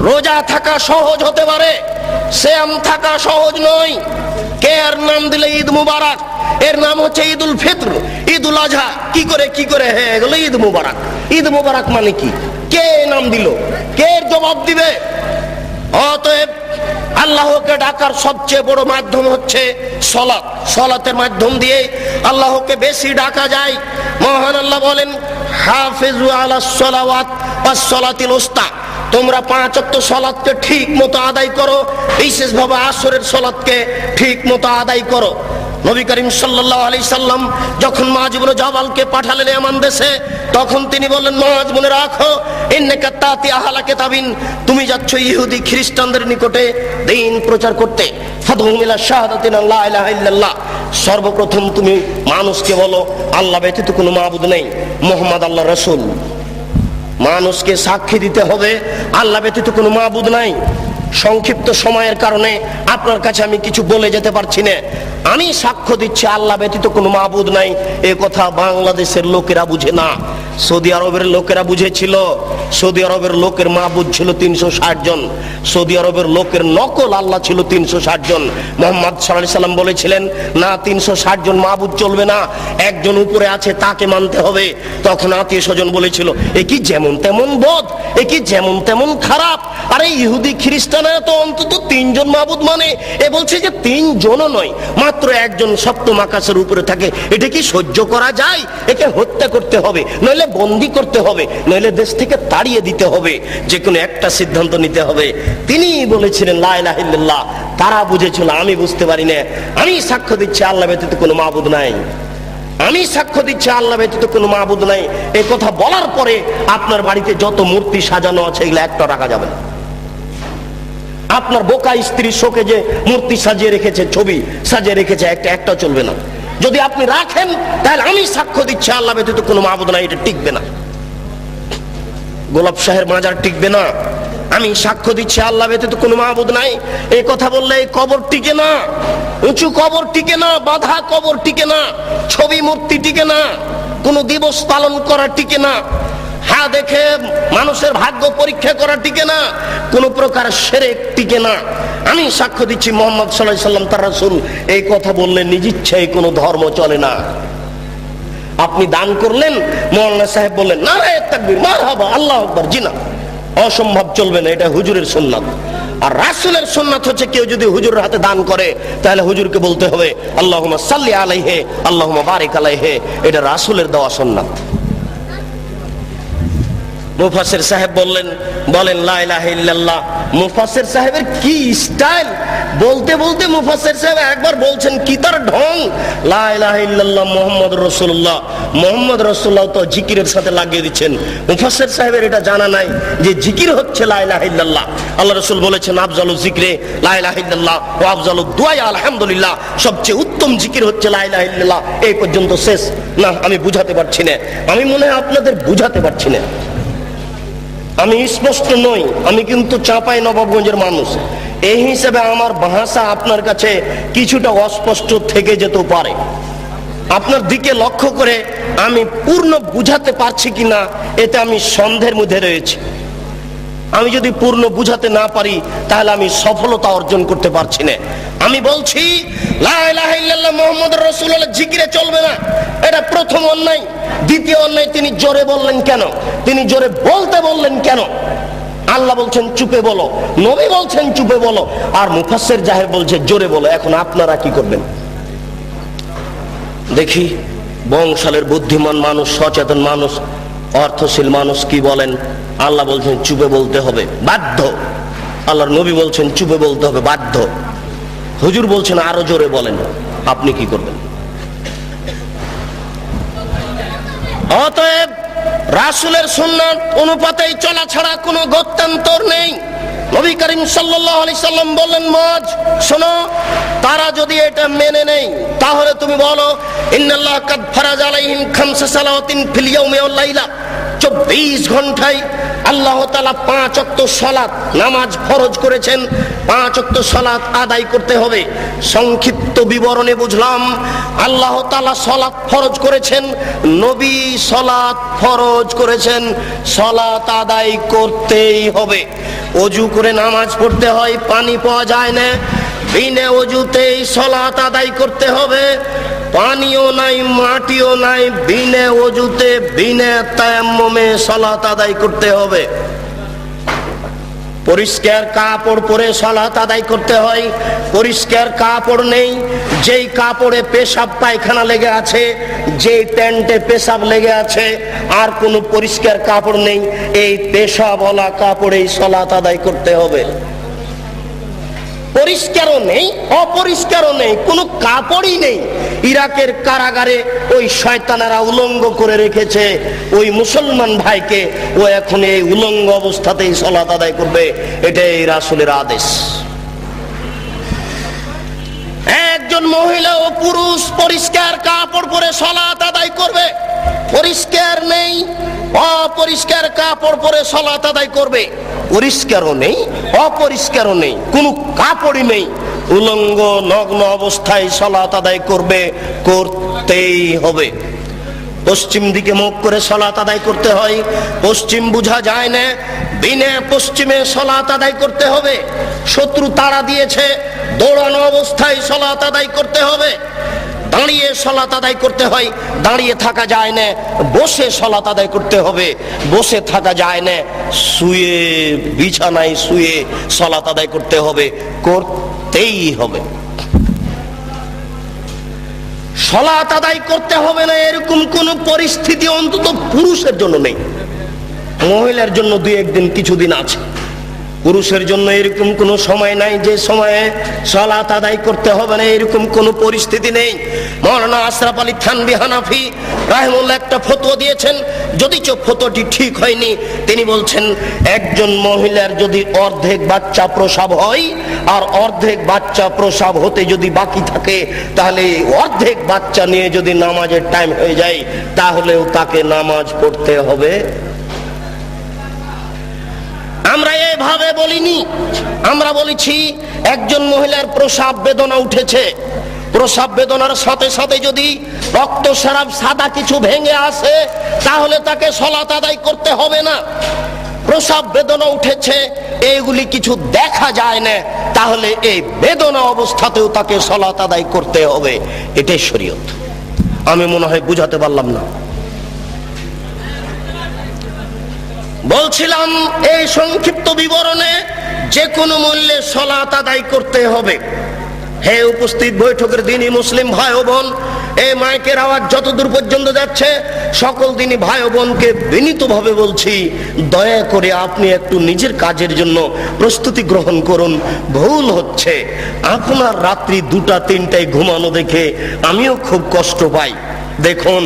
রোজা থাকা সহজ হতে পারে, সিয়াম থাকা সহজ নয়। কে এর নাম দিলে ঈদ মুবারক? এর নাম হচ্ছে ঈদুল ফিতর, ঈদুল আজহা। কি করে হয়ে গেল ঈদ মুবারক? ঈদ মুবারক মানে কি? কে নাম দিল? কে এর জবাব দিবে? অতএব আল্লাহকে ডাকার সবচেয়ে বড় মাধ্যম হচ্ছে সালাত। সালাতের মাধ্যম দিয়ে আল্লাহকে বেশি ডাকা যায়। মহান আল্লাহ বলেন, হাফিজু আলাস সালাওয়াত ওয়াস সালাতিল উস্তা, তোমরা 5 ওয়াক্ত সালাতকে ঠিক মতো আদায় করো, বিশেষভাবে আসরের সালাতকে ঠিক মতো আদায় করো। নবী করিম সাল্লাল্লাহু আলাইহি সাল্লাম যখন মুআয ইবনে জাবালকে পাঠালেন ইয়ামান দেশে, তখন তিনি বললেন, মুআয মনে রাখো, ইন্নাকা তাতি আহলা কিতাবিন, তুমি যাচ্ছ ইহুদি খ্রিস্টানদের নিকটে দ্বীন প্রচার করতে। ফাদহুম ইলা শাহাদাতি লা ইলাহা ইল্লাল্লাহ, সর্বপ্রথম তুমি মানুষকে বলো আল্লাহ ব্যতীত কোনো মাবুদ নেই, মুহাম্মদ আল্লাহর রাসূল। মানুষকে সাক্ষী দিতে হবে আল্লাহ ব্যতীত কোনো মাবুদ নাই। সংক্ষিপ্ত সময়ের কারণে আপনার কাছে আমি কিছু বলে যেতে পারছি না। আমি সাক্ষ্য দিচ্ছি আল্লাহ ব্যতীত কোনো মাবুদ নাই। এ কথা বাংলাদেশের লোকেরা বুঝে না, সৌদি আরবের লোকেরা বুঝেছিল। সৌদি আরবের লোকের মাবুদ ছিল 360 জন। সৌদি আরবের লোকের নকল আল্লাহ ছিল 360 জন। মুহাম্মদ সাল্লাল্লাহু আলাইহি সাল্লাম বলেছিলেন, না 360 জন মাবুদ চলবে না, একজন উপরে আছে তাকে মানতে হবে। তখন আত্মীয় স্বজন বলেছিল, এ কি যেমন তেমন বোধ, এ কি যেমন তেমন খারাপ। আরে ইহুদি খ্রিস্টানরা তো অন্তত 3 জন মাবুদ মানে, এ বলছে যে 3 জনও নয়, মাত্র একজন সপ্তম আকাশের উপরে থাকে। এটা কি সহ্য করা যায়? একে হত্যা করতে হবে, নইলে বন্দী করতে হবে, নইলে দেশ থেকে তাড়িয়ে দিতে হবে। যে কোনো একটা সিদ্ধান্ত নিতে হবে। তিনি বলেছিলেন লা ইলাহা ইল্লাল্লাহ। তারা বুঝেছিল, আমি বুঝতে পারি না। আমি সাক্ষ্য দিচ্ছি আল্লাহ ব্যতীত কোনো মাবুদ নাই। আমি সাক্ষ্য দিচ্ছি আল্লাহ ব্যতীত কোনো মাবুদ নাই। এই কথা বলার পরে আপনার বাড়িতে যত মূর্তি সাজানো আছে এগুলো একটা রাখা যাবে না। আপনার বোকা স্ত্রী শোকে যে মূর্তি সাজিয়ে রেখেছে, ছবি সাজিয়ে রেখেছে, একটা চলবে না। যদি আপনি রাখেন তাহলে আমি সাক্ষ্য দিচ্ছি আল্লাহ ব্যতীত কোনো মাবুদ নাই, এটা টিকবে না। গোলাপ শাহের মাজার টিকবে না। আমি সাক্ষ্য দিচ্ছি আল্লাহ ব্যতীত কোনো মাবুদ নাই, এই কথা বললে এই কবর টিকে না, উঁচু কবর টিকে না, বাঁধা কবর টিকে না, ছবি মূর্তি টিকে না, কোনো দিবস পালন করা টিকে না। হ্যাঁ দেখে মানুষের ভাগ্য পরীক্ষা করা টিকে না, কোন প্রকার শিরক টিকে না। আমি সাক্ষ্য দিচ্ছি মুহাম্মদ সাল্লাল্লাহু আলাইহি ওয়াসাল্লাম তার রাসূল এই কথা বললেন, নিজ ইচ্ছায় কোনো ধর্ম চলে না। আপনি দান করলেন, মাওলানা সাহেব বললেন নারায়ে তাকবীর, মারহাবা, আল্লাহু আকবার, জি না, অসম্ভব চলবে না, এটা হুজুরের সুন্নাত। আর রাসূলের সুন্নাত হচ্ছে কেউ যদি হুজুরের হাতে দান করে তাহলে হুজুরকে বলতে হবে আল্লাহুম্মা সাল্লি আলাইহি আল্লাহুম্মা বারিক আলাইহি, এটা রাসূলের দেওয়া সুন্নাত। মুফাসসির সাহেব বলেন লা ইলাহা ইল্লাল্লাহ। মুফাসসির সাহেবের কি স্টাইল, বলতে বলতে মুফাসসির সাহেব একবার বলছেন কি তার ঢং, লা ইলাহা ইল্লাল্লাহ মুহাম্মাদুর রাসূলুল্লাহ, মুহাম্মদ রাসূলুল্লাহ তো জিকিরের সাথে লাগিয়ে দিচ্ছেন। মুফাসসির সাহেবের এটা জানা নাই যে জিকির হচ্ছে লা ইলাহা ইল্লাল্লাহ। আল্লাহ রাসূল বলেছেন আফজালু যিকরি লা ইলাহা ইল্লাল্লাহ ওয়া আফজালু দুআই আলহামদুলিল্লাহ, সবচেয়ে উত্তম জিকির হচ্ছে লা ইলাহা ইল্লাল্লাহ। এই পর্যন্ত শেষ। না, আমি বুঝাতে পারছি না, আমি মনে হয় আপনাদের বুঝাতে পারছি না, আমি স্পষ্ট নই, আমি কিন্তু চাঁপাই নবাবগঞ্জের মানুষ, এই হিসেবে আমার ভাষা আপনার কাছে কিছুটা অস্পষ্ট থেকে যেতে পারে। আপনার দিকে লক্ষ্য করে আমি পূর্ণ বুঝাতে পারছি কিনা এতে আমি সন্দেহের মধ্যে রয়েছি। আমি যদি পূর্ণ বুঝাতে না পারি তাহলে আমি সফলতা অর্জন করতে পারছি না। আমি বলছি লা ইলাহা ইল্লাল্লাহ মুহাম্মাদুর রাসূলুল্লাহ জিকিরে চলবে না, এটা প্রথম অন্যায়। দ্বিতীয় অন্যায়, তিনি জোরে বললেন কেন? তিনি জোরে বলতে বললেন কেন? আল্লাহ বলছেন চুপে বলো, নবী বলছেন চুপে বলো, আর মুফাসসির জাহের বলছে জোরে বলো। এখন আপনারা কি করবেন দেখি? বংশালের বুদ্ধিমান মানুষ, সচেতন মানুষ, অর্থশীল মানুষ কি বলেন? আল্লাহ বলছেন চুপে বলতে হবে, বাধ্য। আল্লাহর নবী বলছেন চুপে বলতে হবে, বাধ্য। হুজুর বলছেন আরো জোরে বলেন, আপনি কি করবেন? অতএব রাসূলের সুন্নাত অনুপাতেই চলা ছাড়া কোনো গত্যন্তর নেই। নবী করিম সাল্লাল্লাহু আলাইহি সাল্লাম বললেন মুআজ, শোনো, তারা যদি এটা মেনে নেয় তাহলে তুমি বলো ইন্নাল্লাহ কাদ ফারাজ আলাইহিম খামসা সালাওয়াতিন ফিল ইয়াউমি ওয়াল লাইলা, 24 ঘন্টায় আল্লাহ তাআলা 5 ওয়াক্ত সালাত নামাজ ফরজ করেছেন। 5 ওয়াক্ত সালাত আদায় করতে হবে। সংক্ষিপ্ত বিবরণে বুঝলাম আল্লাহ তাআলা সালাত ফরজ করেছেন, নবী সালাত ফরজ করেছেন, সালাত আদায় করতেই হবে। ওযু করে নামাজ পড়তে হয়, পানি পাওয়া যায় না, বিনা ওযুতেই সালাত আদায় করতে হবে। পানিও নাই, মাটিও নাই, বিনা ওযুতে বিনা তায়াম্মুমে সালাত আদায় করতে হবে। পরিষ্কার কাপড় পরে সালাত আদায় করতে হয়। পরিষ্কার কাপড় নেই, যেই কাপড়ে পেশাব পায়খানা লেগে আছে, যেই প্যান্টে পেশাব লেগে আছে, আর কোনো পরিষ্কার কাপড় নেই, এই পেশাবওয়ালা কাপড়েই সালাত আদায় করতে হবে। পরিষ্কারও নেই, অপরিষ্কারও নেই, কোনো কাপড়ই নেই। ইরাকের কারাগারে ওই শয়তানেরা উলঙ্গ করে রেখেছে ওই মুসলমান ভাইকে, ও এখন এই উলঙ্গ অবস্থাতেই সালাত আদায় করবে, এটাই রাসূলের আদেশ। একজন মহিলা ও পুরুষ পরিষ্কার কাপড় পরে সালাত আদায় করবে। পরিষ্কার নেই, অপরিষ্কার কাপড় পরে সালাত আদায় করবে। পরিষ্কারও নেই, অপরিষ্কারও নেই, কোনো কাপড়ই নেই, উলঙ্গ নগ্ন অবস্থায় সালাত আদায় করবে, করতেই হবে। পশ্চিম দিকে মুখ করে সালাত আদায় করতে হয়। পশ্চিম বুঝা যায় না, বিনা পশ্চিমে সালাত আদায় করতে হবে। শত্রু তাড়া দিয়েছে, দৌড়ানো অবস্থায় সালাত আদায় করতে হবে। দাঁড়িয়ে সালাত আদায় করতে হয়, দাঁড়িয়ে থাকা যায় না, বসে সালাত আদায় করতে হবে। বসে থাকা যায় না, শুয়ে, বিছানায় শুয়ে সালাত আদায় করতে হবে, করতেই হবে। সালাত আদায় করতে হবে না এরকম কোন পরিস্থিতি অন্তত পুরুষের জন্য নেই। মহিলার জন্য দুই একদিন কিছুদিন আছে, পুরুষের জন্য এরকম কোনো সময় নাই যে সময়ে সালাত আদায় করতে হবে না, এরকম কোনো পরিস্থিতি নেই। মাওলানা আশরাফ আলী থানভী হানাফি রাহিমাহুল্লাহ একটা ফতোয়া দিয়েছেন, যদিচ ফতোয়াটি ঠিক হয়নি। তিনি বলছেন একজন মহিলার যদি অর্ধেক বাচ্চা প্রসব হয় আর অর্ধেক বাচ্চা প্রসব হতে যদি বাকি থাকে, তাহলে অর্ধেক বাচ্চা নিয়ে যদি নামাজের টাইম হয়ে যায় তাহলেও তাকে নামাজ পড়তে হবে। আমরা এভাবে বলিনি, আমরা বলেছি একজন মহিলার প্রসব বেদনা উঠেছে, প্রস্রাব বেদনার সাথে সাথে যদি রক্তস্রাব সাদা কিছু ভেঙে আসে তাহলে তাকে সালাত আদায় করতে হবে না। প্রস্রাব বেদনা উঠেছে, এইগুলি কিছু দেখা যায় না, তাহলে এই বেদনা অবস্থাতেও তাকে সালাত আদায় করতে হবে। এটাই শরীয়ত। আমি মনে হয় বুঝাতে পারলাম না। বলছিলাম এই সংক্ষিপ্ত বিবরণে যে কোনো মূল্যে সালাত আদায় করতে হবে। হে উপস্থিত বৈঠকের দিনই মুসলিম ভাই ও বোন, এই মাইকের আওয়াজ যতদূর পর্যন্ত যাচ্ছে, সকল দিনই ভাই ও বোনকে বিনীতভাবে বলছি, দয়া করে আপনি একটু নিজের কাজের জন্য প্রস্তুতি গ্রহণ করুন। ভুল হচ্ছে, আপনার রাত্রি 2টা-3টায় ঘুমানো দেখে আমিও খুব কষ্ট পাই। দেখুন,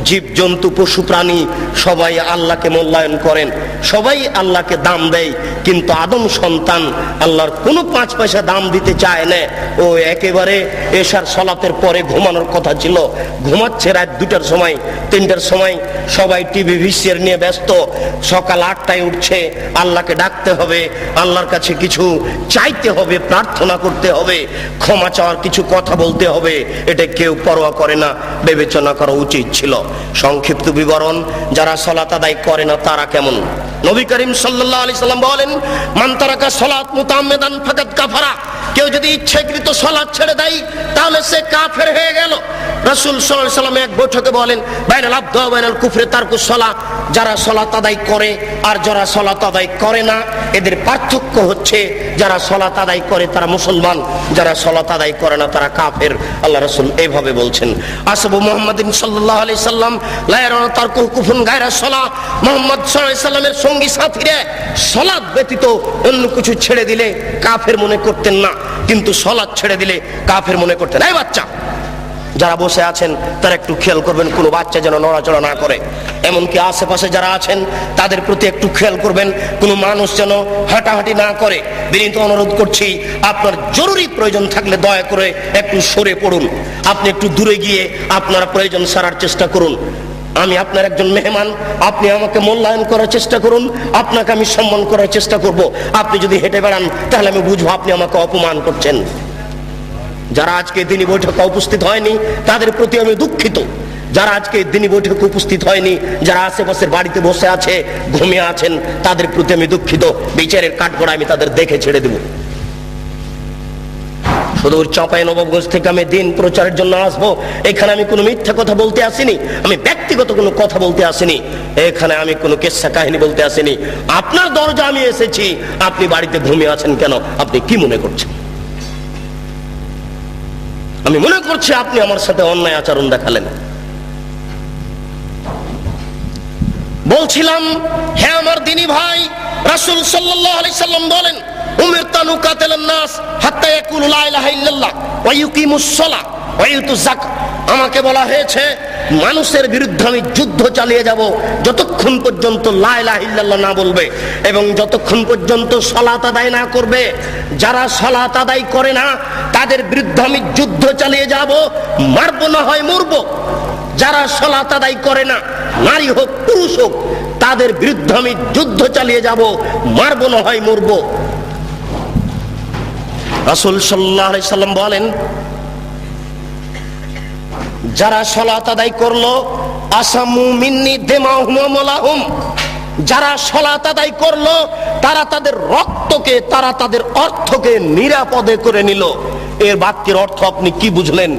জীবজন্তু পশু প্রাণী সবাই আল্লাহকে মূল্যায়ন করেন, সবাই আল্লাহকে দাম দেয়, কিন্তু আদম সন্তান আল্লাহর কোনো 5 পয়সা দাম দিতে চায় না। ও একেবারে এশার সালাতের পরে ঘুমানোর কথা ছিল, ঘুমাচ্ছে রাত 2টার সময়, 3টার সময়। সবাই টিভি ভিসিআর নিয়ে ব্যস্ত। সকাল 8টায় উঠছে, আল্লাহকে ডাকতে হবে, আল্লাহর কাছে কিছু চাইতে হবে, প্রার্থনা করতে হবে, ক্ষমা চাওয়ার কিছু কথা বলতে হবে। এটা কেউ পরোয়া করে না, বিবেচনা করা উচিত ছিল। সংক্ষিপ্ত বিবরণ, যারা সালাত আদায় করে না তারা কেমন? নবী করিম সাল্লাল্লাহু আলাইহি সাল্লাম বলেন, মান তারাকা সালাত মুতাআম্মিদান ফাকাদ কাফারা। কেউ যদি ইচ্ছাকৃত সালাত ছেড়ে দেয় তাহলে সে কাফের হয়ে গেল। রাসূল সাল্লাল্লাহু আলাইহি সাল্লাম এক বৈঠকে বলেন, বাইনাল আবদি ওয়া বাইনাল কুফরি তারকুস সালাত। যারা সালাত আদায় করে আর যারা সালাত আদায় করে না, এদের পার্থক্য হচ্ছে যারা সালাত আদায় করে তারা মুসলমান, যারা সালাত আদায় করে না তারা কাফের। আল্লাহ রাসূল এইভাবে বলছেন। আসহাবু মুহাম্মাদিন সাল্লাল্লাহু আলাইহি সাল্লাম লা ইয়ারাউনা তারকুল কুফরুন গায়রা সালাত। মুহাম্মদ সাল্লাল্লাহু আলাইহি সাল্লামের সঙ্গী সাথীরা সালাত ব্যতীত অন্য কিছু ছেড়ে দিলে কাফের মনে করতেন না, কিন্তু সালাত ছেড়ে দিলে কাফের মনে করতেন। এই বাচ্চা যারা বসে আছেন তারা একটু খেয়াল করবেন, কোনো বাচ্চা যেন নড়াচড়া না করে। এমনকি আশেপাশে যারা আছেন তাদের প্রতি একটু খেয়াল করবেন, কোনো মানুষ যেন হাঁটাহাঁটি না করে। বিনীত অনুরোধ করছি, আপনার জরুরি প্রয়োজন থাকলে দয়া করে একটু সরে পড়ুন। আপনি একটু দূরে গিয়ে আপনার প্রয়োজন সারার চেষ্টা করুন। আমি আপনার একজন মেহমান, আপনি আমাকে মূল্যায়ন করার চেষ্টা করুন, আপনাকে আমি সম্মান করার চেষ্টা করব। আপনি যদি হেঁটে বেড়ান তাহলে আমি বুঝবো আপনি আমাকে অপমান করছেন। যারা আজকে দিনী বৈঠকে উপস্থিত হয়নি তাদের প্রতি আমি দুঃখিত। যারা আজকে দিনী বৈঠকে উপস্থিত হয়নি, যারা আশেপাশের বাড়িতে বসে আছে, ঘুমিয়ে আছেন, তাদের প্রতি আমি দুঃখিত। বিচারের কাঠগড়া আমি তাদের দেখে ছেড়ে দেব। সুদূর চাঁপাইনবাবগঞ্জ থেকে আমি দিন প্রচারের জন্য আসবো। এখানে আমি কোনো মিথ্যা কথা বলতে আসিনি, আমি ব্যক্তিগত কোনো কথা বলতে আসিনি, এখানে আমি কোনো কিস্সা কাহিনী বলতে আসিনি। আপনার দরজা আমি এসেছি, আপনি বাড়িতে ঘুমিয়ে আছেন কেন? আপনি কি মনে করছেন? আমি মনে করছি আপনি আমার সাথে অন্যায় আচরণ দেখালেন। বলছিলাম, হে আমার দিনী ভাই, রাসূল সাল্লাল্লাহু আলাইহি সাল্লাম বলেন, উমিরতু আন উকাতিলান নাস হাত্তা ইয়াকুলু লা ইলাহা ইল্লাল্লাহ ওয়া ইউকিমুস সালাহ ওয়া ইউতুজ যাকাত। আমাকে বলা হয়েছে মানুষের বিরুদ্ধে আমি যুদ্ধ চালিয়ে যাব যতক্ষণ পর্যন্ত লা ইলাহা ইল্লাল্লাহ না বলবে এবং যতক্ষণ পর্যন্ত সালাত আদায় না করবে। যারা সালাত আদায় করে না তাদের বিরুদ্ধে আমি যুদ্ধ চালিয়ে যাব, মারবো না হয় মরবো। যারা সালাত আদায় করে না, নারী হোক পুরুষ হোক, তাদের বিরুদ্ধে আমি যুদ্ধ চালিয়ে যাব, মারবো না হয় মরবো। রাসূল সাল্লাল্লাহু আলাইহি সাল্লাম বলেন, যারা সালাত আদায় করলো আসামু মিন্নি দিমাহুম ওয়া মালাহুম। যারা সালাত আদায় করলো তারা তাদের রক্তকে, তারা তাদের অর্থকে নিরাপদে করে নিল। এর বাক্যের অর্থ আপনি কি বুঝলেন?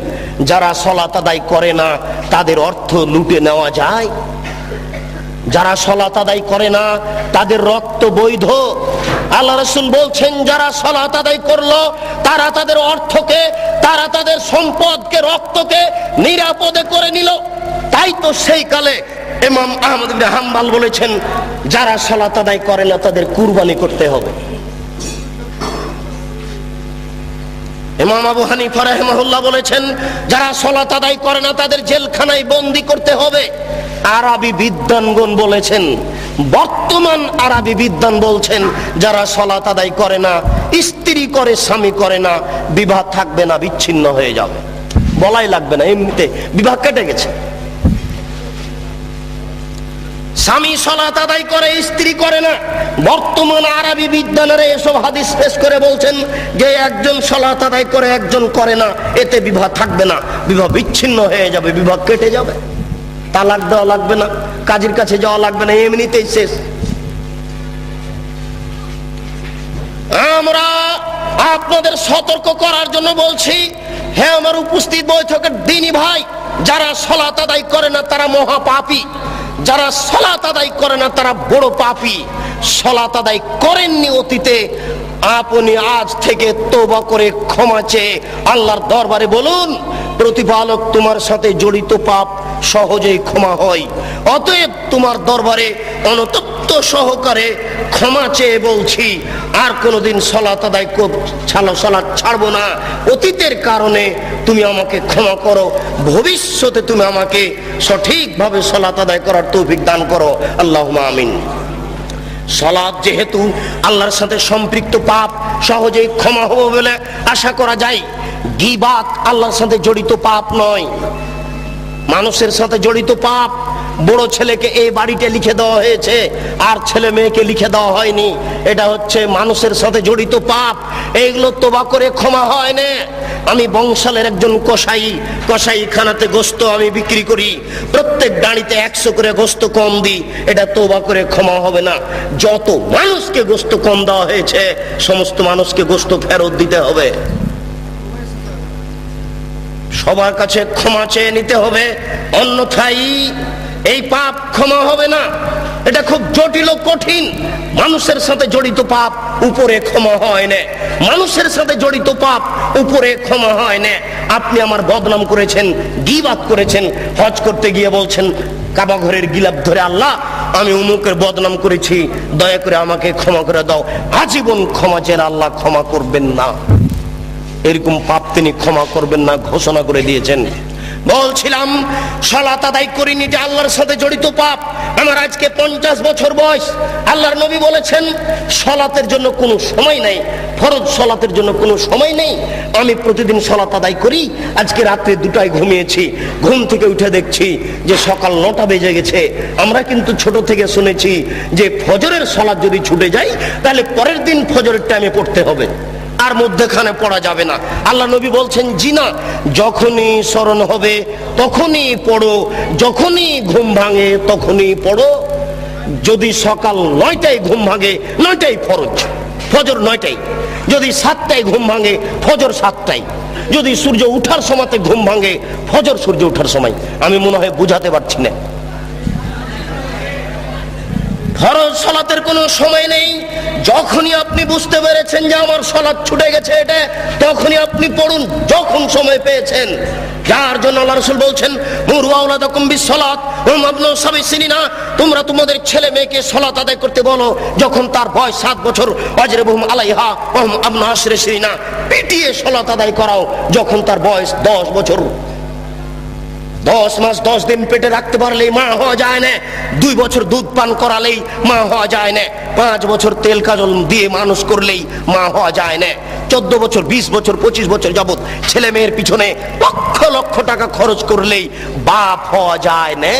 যারা সালাত আদায় করে না তাদের অর্থ লুটে নেওয়া যায়। যারা সালাত আদায় করে না তাদের রক্ত বৈধ। আল্লাহ রাসূল বলছেন, যারা সালাত আদায় করলো তারা তাদের অর্থকে, তারা তাদের সম্পদকে, রক্তকে নিরাপদে করে নিল। তাই তো সেই কালে ইমাম আহমদ ইবনে হাম্বল বলেছেন, যারা সালাত আদায় করে না তাদের কুরবানি করতে হবে। ইমাম আবু হানিফা রাহিমাহুল্লাহ বলেছেন, যারা সালাত আদায় করে না তাদের জেলখানায় বন্দী করতে হবে। আরবি বিদ্বানগণ বলেছেন, বর্তমান আরবি বিদ্বান বলছেন, যারা সালাত আদায় করে না, স্ত্রী করে স্বামী করে না, বিবাহ থাকবে না, বিচ্ছিন্ন হয়ে যাবে, বলাই লাগবে না, এমনিতে বিবাহ কেটে গেছে। স্বামী সালাত আদায় করে, স্ত্রী করে না। বর্তমান আরবি বিদ্যানেরা এসব হাদিস পেশ করে বলছেন যে একজন সালাত আদায় করে, একজন করে না, এতে বিবাহ থাকবে না, বিবাহ বিচ্ছিন্ন হয়ে যাবে, বিবাহ কেটে যাবে, তালাক দেওয়া লাগবে না, কাজীর কাছে যাওয়া লাগবে না, এমনিতেই শেষ। আমরা আপনাদের সতর্ক করার জন্য বলছি, হ্যাঁ আমার উপস্থিত বৈঠকের দিনই ভাই, যারা সালাত আদায় করে না তারা মহাপাপী, যারা সালাত আদায় করে না তারা বড় পাপী। সালাত আদায় করেননি অতীতে, আপনি আজ থেকে তওবা করে ক্ষমা চেয়ে আল্লাহর দরবারে বলুন, প্রতিপালক তোমার সাথে জড়িত পাপ সহজেই ক্ষমা হয়, অতএব তোমার দরবারে অনুতপ্ত সহকারে ক্ষমা চেয়ে বলছি, আর কোনোদিন সালাত আদায় সালাত ছাড়বো না। অতীতের কারণে তুমি আমাকে ক্ষমা করো, ভবিষ্যতে তুমি আমাকে সঠিকভাবে সালাত আদায় করার তৌফিক দান করো, আল্লাহুম্মা আমিন। সালাত যেহেতু আল্লাহর সাথে সম্পৃক্ত পাপ, সহজেই ক্ষমা হবে বলে আশা করা যায়। গীবাত আল্লাহর সাথে জড়িত পাপ নয়, মানুষের সাথে জড়িত পাপ। বড় ছেলেকে এই বাড়িতে লিখে দেওয়া হয়েছে, আর ছেলে মেয়েকে লিখে দেওয়া হয়নি, এটা হচ্ছে মানুষের সাথে জড়িত পাপ। এইগুলো তওবা করে ক্ষমা হয় না। আমি বংশালের একজন কসাইখানাতে গোস্ত আমি বিক্রি করি, প্রত্যেক দাঁড়িতে 100 করে গোস্ত কম দিই, এটা তওবা করে ক্ষমা হবে না। যত মানুষকে গোস্ত কম দেওয়া হয়েছে সমস্ত মানুষকে গোস্ত ফেরত দিতে হবে, সবার কাছে ক্ষমা চেয়ে নিতে হবে, অন্যথায় এই পাপ ক্ষমা হবে না। এটা খুব জটিল ও কঠিন। মানুষের সাথে জড়িত পাপ উপরে ক্ষমা হয় না, মানুষের সাথে জড়িত পাপ উপরে ক্ষমা হয় না। আপনি আমার বদনাম করেছেন, গীবাত করেছেন, হজ করতে গিয়ে বলছেন কাবা ঘরের গিলাফ ধরে, আল্লাহ আমি উমুকের বদনাম করেছি, দয়া করে আমাকে ক্ষমা করে দাও। আজীবন ক্ষমা চেয়ে আল্লাহ ক্ষমা করবেন না, এরকম পাপ তিনি ক্ষমা করবেন না ঘোষণা করে দিয়েছেন। বলছিলাম সালাত আদায় করিনি, যে আল্লাহর সাথে জড়িত পাপ। আমার আজকে 50 বছর বয়স। আল্লাহর নবী বলেছেন সালাতের জন্য কোনো সময় নাই, ফরজ সালাতের জন্য কোনো সময় নেই। আমি প্রতিদিন সালাত আদায় করি। আজকে রাত্রে 2টায় ঘুমিয়েছি, ঘুম থেকে উঠে দেখছি যে সকাল 9টা বেজে গেছে। আমরা কিন্তু ছোট থেকে শুনেছি যে ফজরের সালাত যদি ছুটে যায় তাহলে পরের দিন ফজরের টাইমে পড়তে হবে, আর মধ্যখানে পড়া যাবে না। আল্লাহ নবী বলছেন জি না, যখনই স্মরণ হবে তখনই পড়ো, যখনই ঘুম ভাঙে তখনই পড়ো। যদি সকাল 9টায় ঘুম ভাঙে 9টায় ফরজ, ফজর 9টায়। যদি 7টায় ঘুম ভাঙে ফজর 7টায়। যদি সূর্য উঠার সময়তে ঘুম ভাঙে ফজর সূর্য উঠার সময়। আমি মনে হয় বুঝাতে পারছি না। ফরজ সালাতের কোনো সময় নেই। যখনই আপনি বুঝতে পেরেছেন যে আমার সালাত ছুটে গেছে, এটা তখনই আপনি পড়ুন, যখন সময় পেয়েছেন। যার জন্য আল্লাহ রাসূল বলছেন মুরু আওলাদাকুম বিসসালাত ওয়া মাবনু সাবি সিনিনা, তোমরা তোমাদের ছেলে মেয়েকে সালাত আদায় করতে বলো যখন তার বয়স 7 বছর। ওয়াজরিবুহুম আলাইহা ওয়া হুম আবনা 10 সিনিনা, পিটিয়ে সালাত আদায় করাও যখন তার বয়স 10 বছর। 10 মাস 10 দিন পেটে রাখতে পারলেই মা হওয়া যায় না। 2 বছর দুধ পান করালেই মা হওয়া যায় না। 5 বছর তেল কাজল দিয়ে মানুষ করলেই মা হওয়া যায় না। 14 বছর 20 বছর 25 বছর যাবত ছেলে মেয়ের পিছনে লক্ষ লক্ষ টাকা খরচ করলেই বাপ হওয়া যায় না।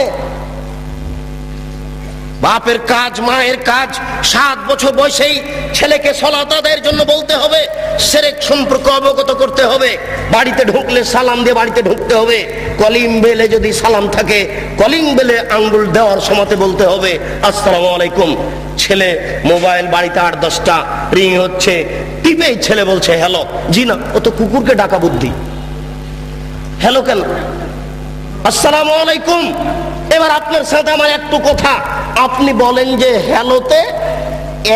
বাপের কাজ, মায়ের কাজ। 7 বছর বয়সেই ছেলেকে সালাত আদায়ের জন্য বলতে হবে, শিরক সম্পর্কে অবগত করতে হবে। বাড়িতে ঢুকলে সালাম দিয়ে বাড়িতে ঢুকতে হবে। কলিং বেলে যদি সালাম থাকে, কলিং বেলে আঙ্গুল দেওয়ার সময়তে বলতে হবে আসসালামু আলাইকুম। ছেলে মোবাইল বাড়িতে 8-10টা রিং হচ্ছে, টিপেই ছেলে বলছে হ্যালো। জি না, ও তো কুকুরকে ডাকা বুদ্ধি। হ্যালো কেন? আসসালামু আলাইকুম। এবার আপনার সাথে আমার একটু কথা, আপনি বলেন যে হ্যালোতে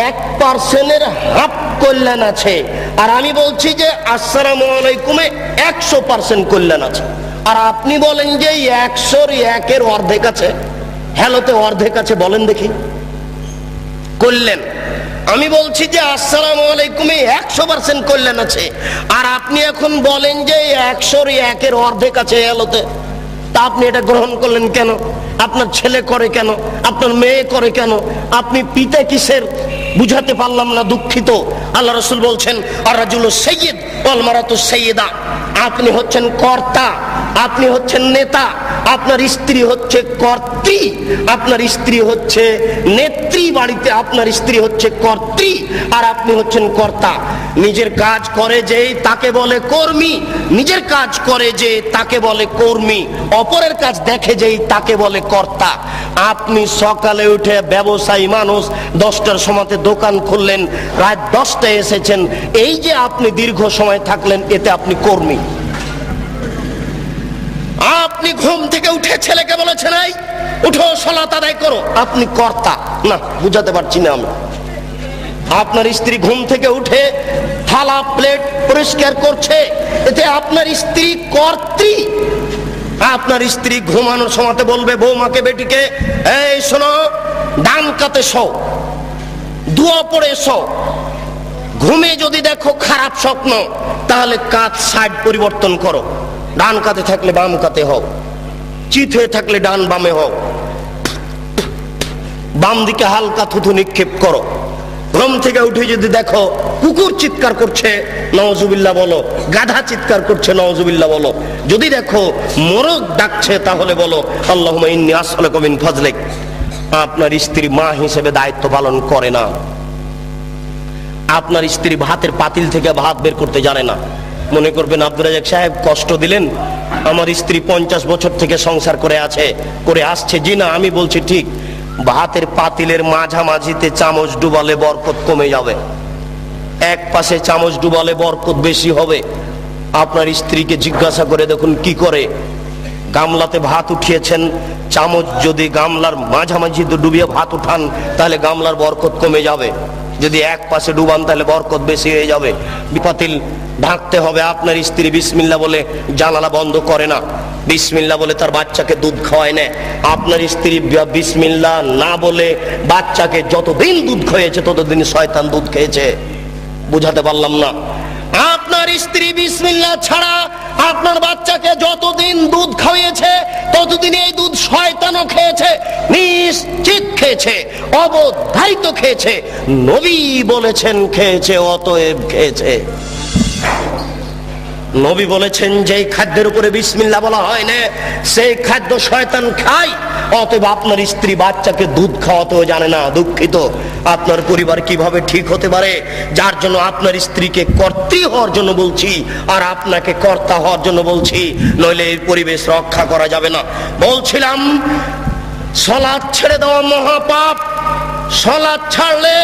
1% হাফ কল্যাণ আছে, আর আমি বলছি যে আসসালামু আলাইকুমে 100% কল্যাণ আছে। আর আপনি বলেন যে 100-র 1-এর অর্ধেক আছে, হ্যালোতে অর্ধেক আছে। বলেন দেখি কল্যাণ। আমি বলছি যে আসসালামু আলাইকুমে 100% কল্যাণ আছে, আর আপনি এখন বলেন যে 100-র 1-এর অর্ধেক আছে হ্যালোতে। তা আপনি এটা গ্রহণ করলেন কেন? আপনার ছেলে করে কেন? আপনার মেয়ে করে কেন? আপনি পিতা কিসের? বুঝাতে পারলাম না, দুঃখিত। আল্লাহ রাসূল বলছেন আর রাজুলু সাইয়্যিদ ওয়াল মারাতু সাইয়্যিদা। আপনি হচ্ছেন কর্তা, আপনি হচ্ছেন নেতা, আপনার স্ত্রী হচ্ছে কর্ত্রী, আপনার স্ত্রী হচ্ছে নেত্রী, বাড়িতে আপনার স্ত্রী হচ্ছে কর্ত্রী আর আপনি হচ্ছেন কর্তা। নিজের কাজ করে যে তাকে বলে কর্মী, নিজের কাজ করে যে তাকে বলে কর্মী, অপরের কাজ দেখে যেই তাকে বলে কর্তা। আপনি সকালে উঠে ব্যবসায়ী মানুষ, 10টার সময়তে দোকান খুললেন, রাত 10টায় এসেছেন, এই যে আপনি দীর্ঘ সময় থাকলেন, এতে আপনি কর্মী। আপনি ঘুম থেকে উঠে ছেলেকে বলেছেন এই উঠো সালাত আদায় করো, আপনি কর্তা না, বুঝাতে পারছি না আমি। আপনার স্ত্রী ঘুম থেকে উঠে থালা প্লেট পরিষ্কার করছে, এতে আপনার স্ত্রী কর্ত্রী। আপনার স্ত্রী ঘুমানোর সময়তে বলবে বৌমাকে, বেটিকে, এই শোনো, ডান কাতে শো, দোয়া পড়ে শো। ঘুমে যদি দেখো খারাপ স্বপ্ন, তাহলে কাত সাইড পরিবর্তন করো, ডান কাতে থাকলে বাম কাতে হও, চিত হয়ে থাকলে ডান বামে হও, বাম দিকে হালকা থুথু নিক্ষেপ করো। ঘুম থেকে উঠে যদি দেখো কুকুর চিৎকার করছে, নাউজুবিল্লাহ বলো, গাধা চিৎকার করছে, নাউজুবিল্লাহ বলো। যদি দেখো মোরগ ডাকছে, তাহলে বলো আল্লাহুম্মা ইন্নী আসআলুকা মিন ফাজলিক। আপনার স্ত্রী মা হিসেবে দায়িত্ব পালন করে না। আপনার স্ত্রী ভাতের পাতিল থেকে ভাত বের করতে জানে না। মনে করবেন আব্দুর রাজ্জাক সাহেব কষ্ট দিলেন, আমার স্ত্রী 50 বছর থেকে সংসার করে আসছে। জি না, আমি বলছি ঠিক। ভাতের পাতিলের মাঝামাঝিতে চামচ ডুবালে বরকত কমে যাবে, এক পাশে চামচ ডুবালে বরকত বেশি হবে। আপনার স্ত্রীকে জিজ্ঞাসা করে দেখুন কি করে। গামলাতে ভাত উঠিয়েছেন, চামচ যদি গামলার মাঝামাঝি ডুবিয়ে ভাত উঠান, তাহলে গামলার বরকত কমে যাবে। যদি এক পাশে ডুবান, তাহলে বরকত বেশি হয়ে যাবে। পাতিল ঢাকতে হবে। আপনার স্ত্রী বিসমিল্লাহ বলে জানালা বন্ধ করে না, বিসমিল্লাহ বলে তার বাচ্চাকে দুধ খাওয়ায় না। আপনার স্ত্রী বিসমিল্লাহ না বলে বাচ্চাকে যতদিন দুধ খাইয়েছে, ততদিন শয়তান দুধ খেয়েছে। বুঝাতে পারলাম না? আপনার স্ত্রী বিসমিল্লাহ ছাড়া আপনার বাচ্চাকে যতদিন দুধ খাইয়েছে, ততদিন এই দুধ শয়তানও খেয়েছে, নিশ্চিত খেয়েছে, অবধারিত খেয়েছে। নবী বলেছেন খেয়েছে, অতএব খেয়েছে। নবী বলেছেন যেই খাদ্যের উপরে বিসমিল্লাহ বলা হয় না, সেই খাদ্য শয়তান খায়। অতএব আপনার স্ত্রী বাচ্চাকে দুধ খাওয়াতেও জানে না। দুঃখিত, আপনার পরিবার কিভাবে ঠিক হতে পারে? যার জন্য আপনার স্ত্রীকে কর্ত্রী হওয়ার জন্য বলছি, আর আপনাকে কর্তা হওয়ার জন্য বলছি, নইলে এই পরিবেশ রক্ষা করা যাবে না। বলছিলাম সালাত ছেড়ে দেওয়া মহাপাপ। সালাত ছাড়লে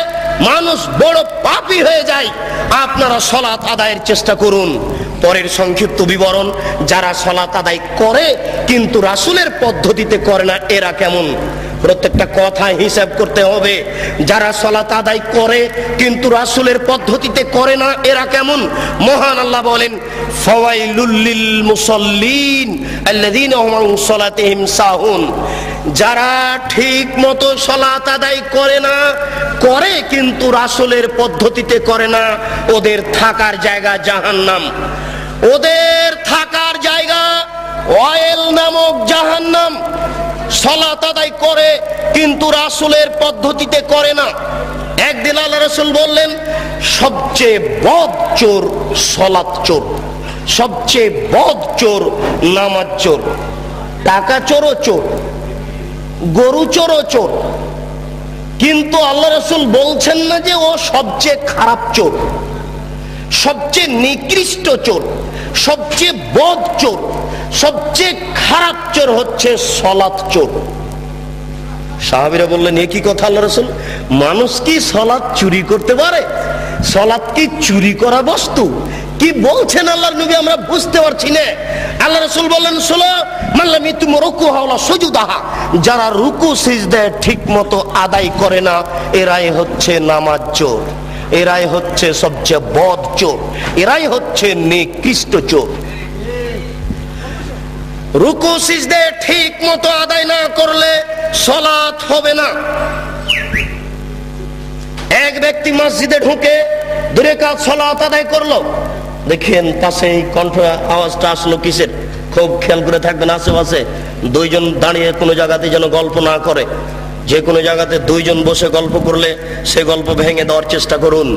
মানুষ বড় পাপী হয়ে যায়। আপনারা সালাত আদায়ের চেষ্টা করুন। পরের সংক্ষিপ্ত বিবরণ, যারা সালাত আদায় করে কিন্তু রাসূলের পদ্ধতিতে করে না, এরা কেমন? প্রত্যেকটা কথা হিসাব করতে হবে। যারা সালাত আদায় করে কিন্তু রাসূলের পদ্ধতিতে করে না, এরা কেমন? মহান আল্লাহ বলেন, ফাওয়াইলুল লিল মুসাল্লিন আল্লাযীনা হুম আন সালাতিহিম সাহুন। যারা ঠিক মতো সালাত আদায় করে না, করে কিন্তু রাসূলের পদ্ধতিতে করে না, ওদের থাকার জায়গা জাহান্নাম। ওদের থাকার জায়গা ওয়াইল নামক জাহান্নাম। সালাত আদায় করে কিন্তু রাসূলের পদ্ধতিতে করে না। একদিন আল্লাহ রাসূল বললেন, সবচেয়ে বদ চোর সালাত চোর, সবচেয়ে বদ চোর নামাজ চোর। টাকা চোরও চোর, গরু চোরও চোর, কিন্তু আল্লাহ রাসূল বলছেন না যে ও সবচেয়ে খারাপ চোর। সবচেয়ে নিকৃষ্ট চোর, সবচেয়ে বদ চোর, সবচেয়ে খারাপ চোর হচ্ছে সালাত চোর। সাহাবীরা বললেন, এ কি কথা আল্লাহ রাসূল? মানুষ কি সালাত চুরি করতে পারে? সালাত কি চুরি করা বস্তু? কি বলছেন আল্লাহর নবী, আমরা বুঝতে পারছি না। আল্লাহ রাসূল বললেন, শোনো, মাল্লাম ইতুম রুকুহা ওয়ালা সুজুদাহা, যারা রুকু সিজদা ঠিক মতো আদায় করে না, এরাই হচ্ছে নামাজ চোর, এরাই হচ্ছে সবচেয়ে বদ চোর, এরাই হচ্ছে নিকৃষ্ট চোর। রুকু সিজদা ঠিক মতো আদায় না করলে সালাত হবে না। এক ব্যক্তি মসজিদে ঢুকে 2 রাকাত সালাত আদায় করলো, দেখেন পাশে এই কণ্ঠ আওয়াজটা আসলো কিসের? খুব খেয়াল করে থাকবেন আশেপাশে। 2 জন দাঁড়িয়ে কোনো জায়গাতে যেন গল্প না করে। যে কোনো জায়গাতে 2 জন বসে গল্প করলে সে গল্প ভেঙে দেওয়ার চেষ্টা করুন।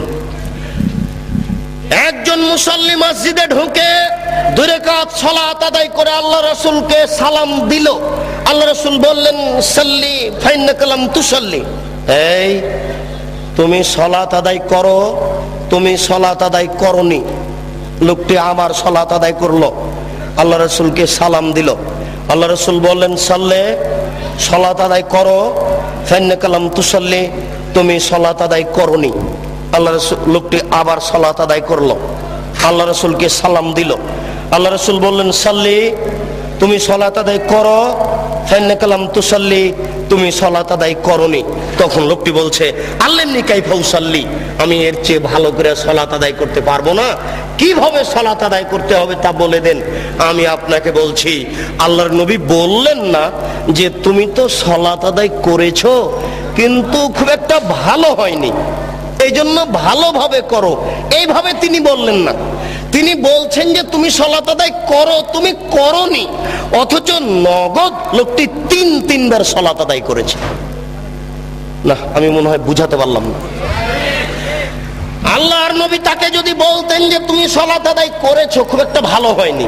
একজন মুসল্লি মসজিদে ঢুকে 2 রাকাত সালাত আদায় করে আল্লাহ রাসূলকে সালাম দিল। আল্লাহ রাসূল বললেন, সাল্লি ফাইন্নাকা লাম তুসাল্লি, এই তুমি সালাত আদায় করো, তুমি সালাত আদায় করনি। লোকটি আবার সালাত আদায় করলো, আল্লাহ রাসূলকে সালাম দিল। আল্লাহ রাসূল বললেন, সাল্লে, সালাত আদায় করো, ফাইন্নাকা লাম তুসাল্লি, তুমি সালাত আদায় করনি। আল্লাহ রাসূল, লোকটি আবার সালাত আদায় করলো, আল্লাহ রাসূলকে সালাম দিল। আল্লাহ রাসূল বললেন, সাল্লি, তুমি সালাত আদায় করো, ফাইন্নাকা লাম তুসাল্লি, তুমি সালাত আদায় করনি। তখন লোকটি বলছে, আল্লামনি কাইফা উসাল্লি, আমি এর চেয়ে ভালো করে সালাত আদায় করতে পারবো না, কিভাবে সালাত আদায় করতে হবে তা বলে দেন। আমি আপনাকে বলছি, আল্লাহর নবী বললেন না যে তুমি তো সালাত আদায় করেছো কিন্তু খুব একটা ভালো হয়নি, এই জন্য ভালোভাবে করো, এইভাবে তিনি বললেন না। তিনি বলছেন যে তুমি সালাত আদায় করো, তুমি করনি, অথচ নগদ লোকটি 3বার সালাত আদায় করেছে। না, আমি মনে হয় বুঝাতে পারলাম না। আল্লাহর নবী তাকে যদি বলতেন যে তুমি সালাত আদায় করেছো, খুব একটা ভালো হয়নি,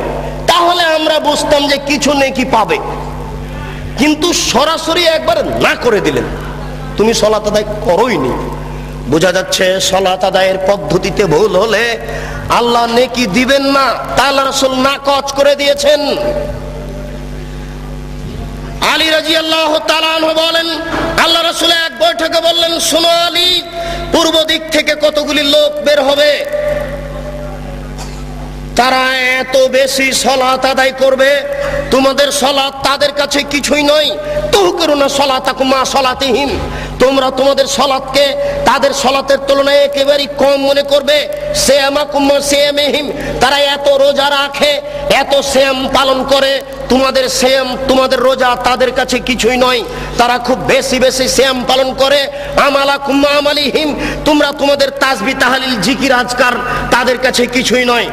তাহলে আমরা বুঝতাম যে কিছু নেকি পাবে। কিন্তু সরাসরি একবার না করে দিলেন, তুমি সালাত আদায় করোইনি। বোঝা যাচ্ছে সালাত আদায়ের পদ্ধতিতে ভুল হলে আল্লাহ নেকি দিবেন না, তা আল্লাহ রাসূল নাকচ করে দিয়েছেন। আলী রাদিয়াল্লাহু তাআলা আনহু বলেন, আল্লাহ রাসূল এক বৈঠকে বললেন, শোনো আলী, পূর্ব দিক থেকে কতগুলি লোক বের হবে, তারা এত বেশি সালাত আদায় করবে, তোমাদের সালাত তাদের কাছে কিছুই নয়। তুহকিরুনা সালাতাকুম মা সালাতিহিম, তোমরা তোমাদের সালাতকে তাদের সালাতের তুলনায় একেবারেই কম মনে করবে। সিয়ামাকুম মা সিয়ামিহিম, তারা এত রোজা রাখে, এত সিয়াম পালন করে, তোমাদের সিয়াম, তোমাদের রোজা তাদের কাছে কিছুই নয়, তারা খুব বেশি বেশি সিয়াম পালন করে। আমালাকুম মা আমালিহিম, তোমরা তোমাদের তাসবিহ তাহলিল জিকির আজকার তাদের কাছে কিছুই নয়,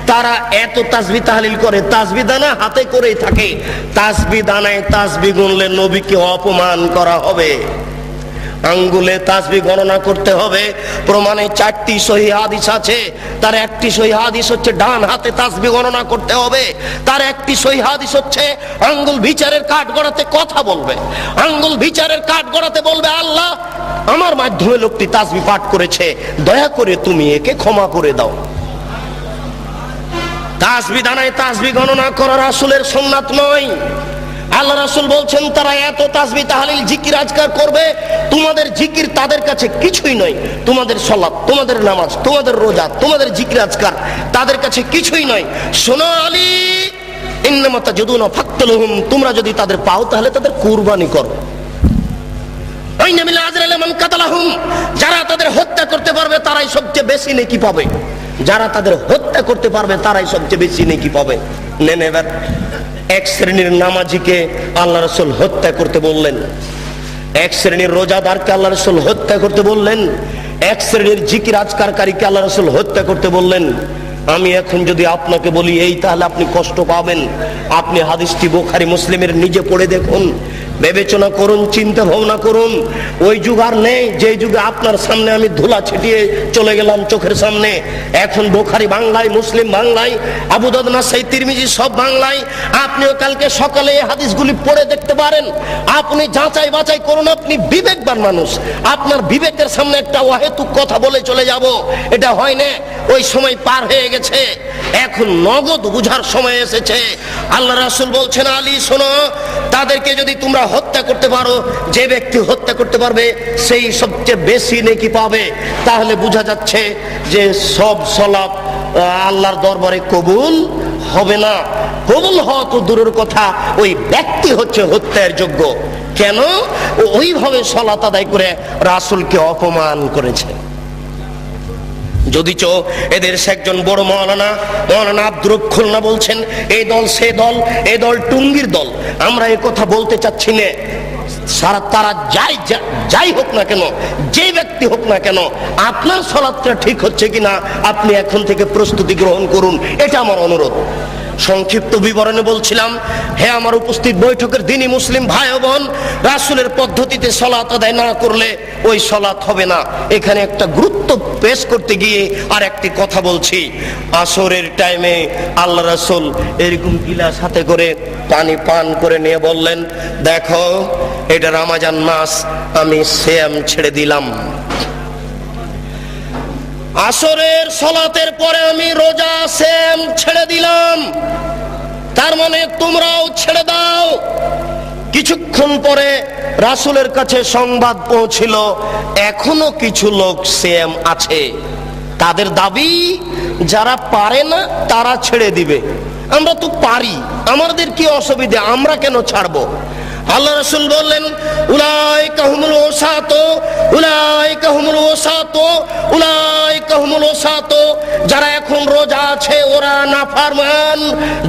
তারা এত তাসবিহ তাহলিল করে, তাসবিহ দানা হাতে করেই থাকে, তাসবিহ দানায় তাসবিহ গুনলে নবীকে অপমান করা হবে। আঙ্গুলে তাসবিহ গণনা করতে হবে, প্রমাণে 4টি সহিহ হাদিস আছে। তার একটি সহিহ হাদিস হচ্ছে ডান হাতে তাসবিহ গণনা করতে হবে, তার একটি সহিহ হাদিস হচ্ছে আঙ্গুল বিচারের কাঠ গড়াতে কথা বলবে, আঙ্গুল বিচারের কাঠ গড়াতে বলবে, আল্লাহ আমার মাধ্যমে লোকটি তাসবিহ পাঠ করেছে, দয়া করে তুমি একে ক্ষমা করে দাও। তাসবিহ দানায় তাসবিহ গণনা করা রাসূলের সুন্নাত নয়। আল্লাহ রাসূল বলছেন, তারা এত তাসবিহ তাহলিল জিকির আজকার করবে, তোমাদের জিকির তাদের কাছে কিছুই নয়, তোমাদের সালাত, তোমাদের নামাজ, তোমাদের রোজা, তোমাদের জিকির আজকার তাদের কাছে কিছুই নয়। শোনো আলী, ইন্নামা তাজুদুনা ফাকতুলহুম, তোমরা যদি তাদের পাও তাহলে তাদের কুরবানি করো। আইনা মিল আজরাল মান কাতালাহুম, যারা তাদের হত্যা করতে পারবে তারাই সবচেয়ে বেশি নেকি পাবে, যারা তাদের হত্যা করতে পারবে তারাই সবচেয়ে বেশি নেকি পাবে। নেন এবার এক শ্রেণীর নামাজিকে আল্লাহ রাসূল হত্যা করতে বললেন, এক শ্রেণীর রোজাদারকে আল্লাহ রাসূল হত্যা করতে বললেন, এক শ্রেণীর জিকির আজকারকারীকে আল্লাহ রাসূল হত্যা করতে বললেন। আমি এখন যদি আপনাকে বলি এই, তাহলে আপনি কষ্ট পাবেন। আপনি হাদিসটি বুখারী মুসলিমের নিজে পড়ে দেখুন, বিবেচনা করুন, চিন্তা ভাবনা করুন। ওই যুগ আর নেই যে যুগে আপনার সামনে আমি ধুলা ছিটিয়ে চলে গেলাম চোখের সামনে। এখন বুখারী বাংলায়, মুসলিম বাংলায়, আবু দাউদ, নাসাই, তিরমিজি সব বাংলায়। আপনিও কালকে সকালে এই হাদিসগুলি পড়ে দেখতে পারেন, আপনি যাচাই বাছাই করুন। আপনি বিবেকবান মানুষ, আপনার বিবেকের সামনে একটা অহেতুক কথা বলে চলে যাব, এটা হয় না। ওই সময় পার হয়ে গেছে, এখন নগদ বুঝার সময় এসেছে। আল্লাহ রাসূল বলছেন, আলী শোনো, তাদেরকে যদি তোমরা হত্যা করতে পারো, যে ব্যক্তি হত্যা করতে পারবে সেই সবচেয়ে বেশি নেকি পাবে। তাহলে বোঝা যাচ্ছে যে সব সালাত আল্লাহর দরবারে কবুল হবে না। কবুল হওয়া তো দূরের কথা, ওই ব্যক্তি হচ্ছে হত্যার যোগ্য। কেন? ওইভাবে সালাত আদায় করে রাসূলকে অপমান করেছে। যদিচ এদের একজন বড় মৌলানা আব্দুর রব খুলনা বলছেন, এই দল সে দল, এই দল টুঙ্গির দল। আমরা এই কথা বলতে চাচ্ছি না। তারা যাই হোক না কেন, যে ব্যক্তি হোক না কেন, আপনার সালাতটা ঠিক হচ্ছে কিনা আপনি এখন থেকে প্রস্তুতি গ্রহণ করুন, এটা আমার অনুরোধ। সংক্ষিপ্ত বিবরণে বলছিলাম, হে আমার উপস্থিত বৈঠকের দিনী মুসলিম ভাই ও বোন, রাসূলের পদ্ধতিতে সালাত আদায় না করলে ওই সালাত হবে না। এখানে একটা গুরুত্ব পেশ করতে গিয়ে আর একটি কথা বলছি। আসরের টাইমে আল্লাহ রাসূল এরকম গিলাস হাতে করে পানি পান করে নিয়ে বললেন, দেখো এটা রমজান মাস, আমি সিয়াম ছেড়ে দিলাম। আসরের সালাতের পরে আমি রোজা সিয়াম ছেড়ে দিলাম, তার মানে তোমরাও ছেড়ে দাও। কিছুক্ষণ পরে রাসূলের কাছে সংবাদ পৌঁছিল, এখনো কিছু লোক সিয়াম আছে। তাদের দাবি যারা পারে না তারা ছেড়ে দিবে। আমরা তো পারি, আমাদের কি অসুবিধা, আমরা কেন ছাড়বো? আল্লাহ রাসূল বললেন, উলাইকা হুমুল ওসাতো, উলাইকা হুমুল ওসাতো, উলাইকা হুমুল ওসাতো। যারা এখন রোজা আছে ওরা নাফরমান,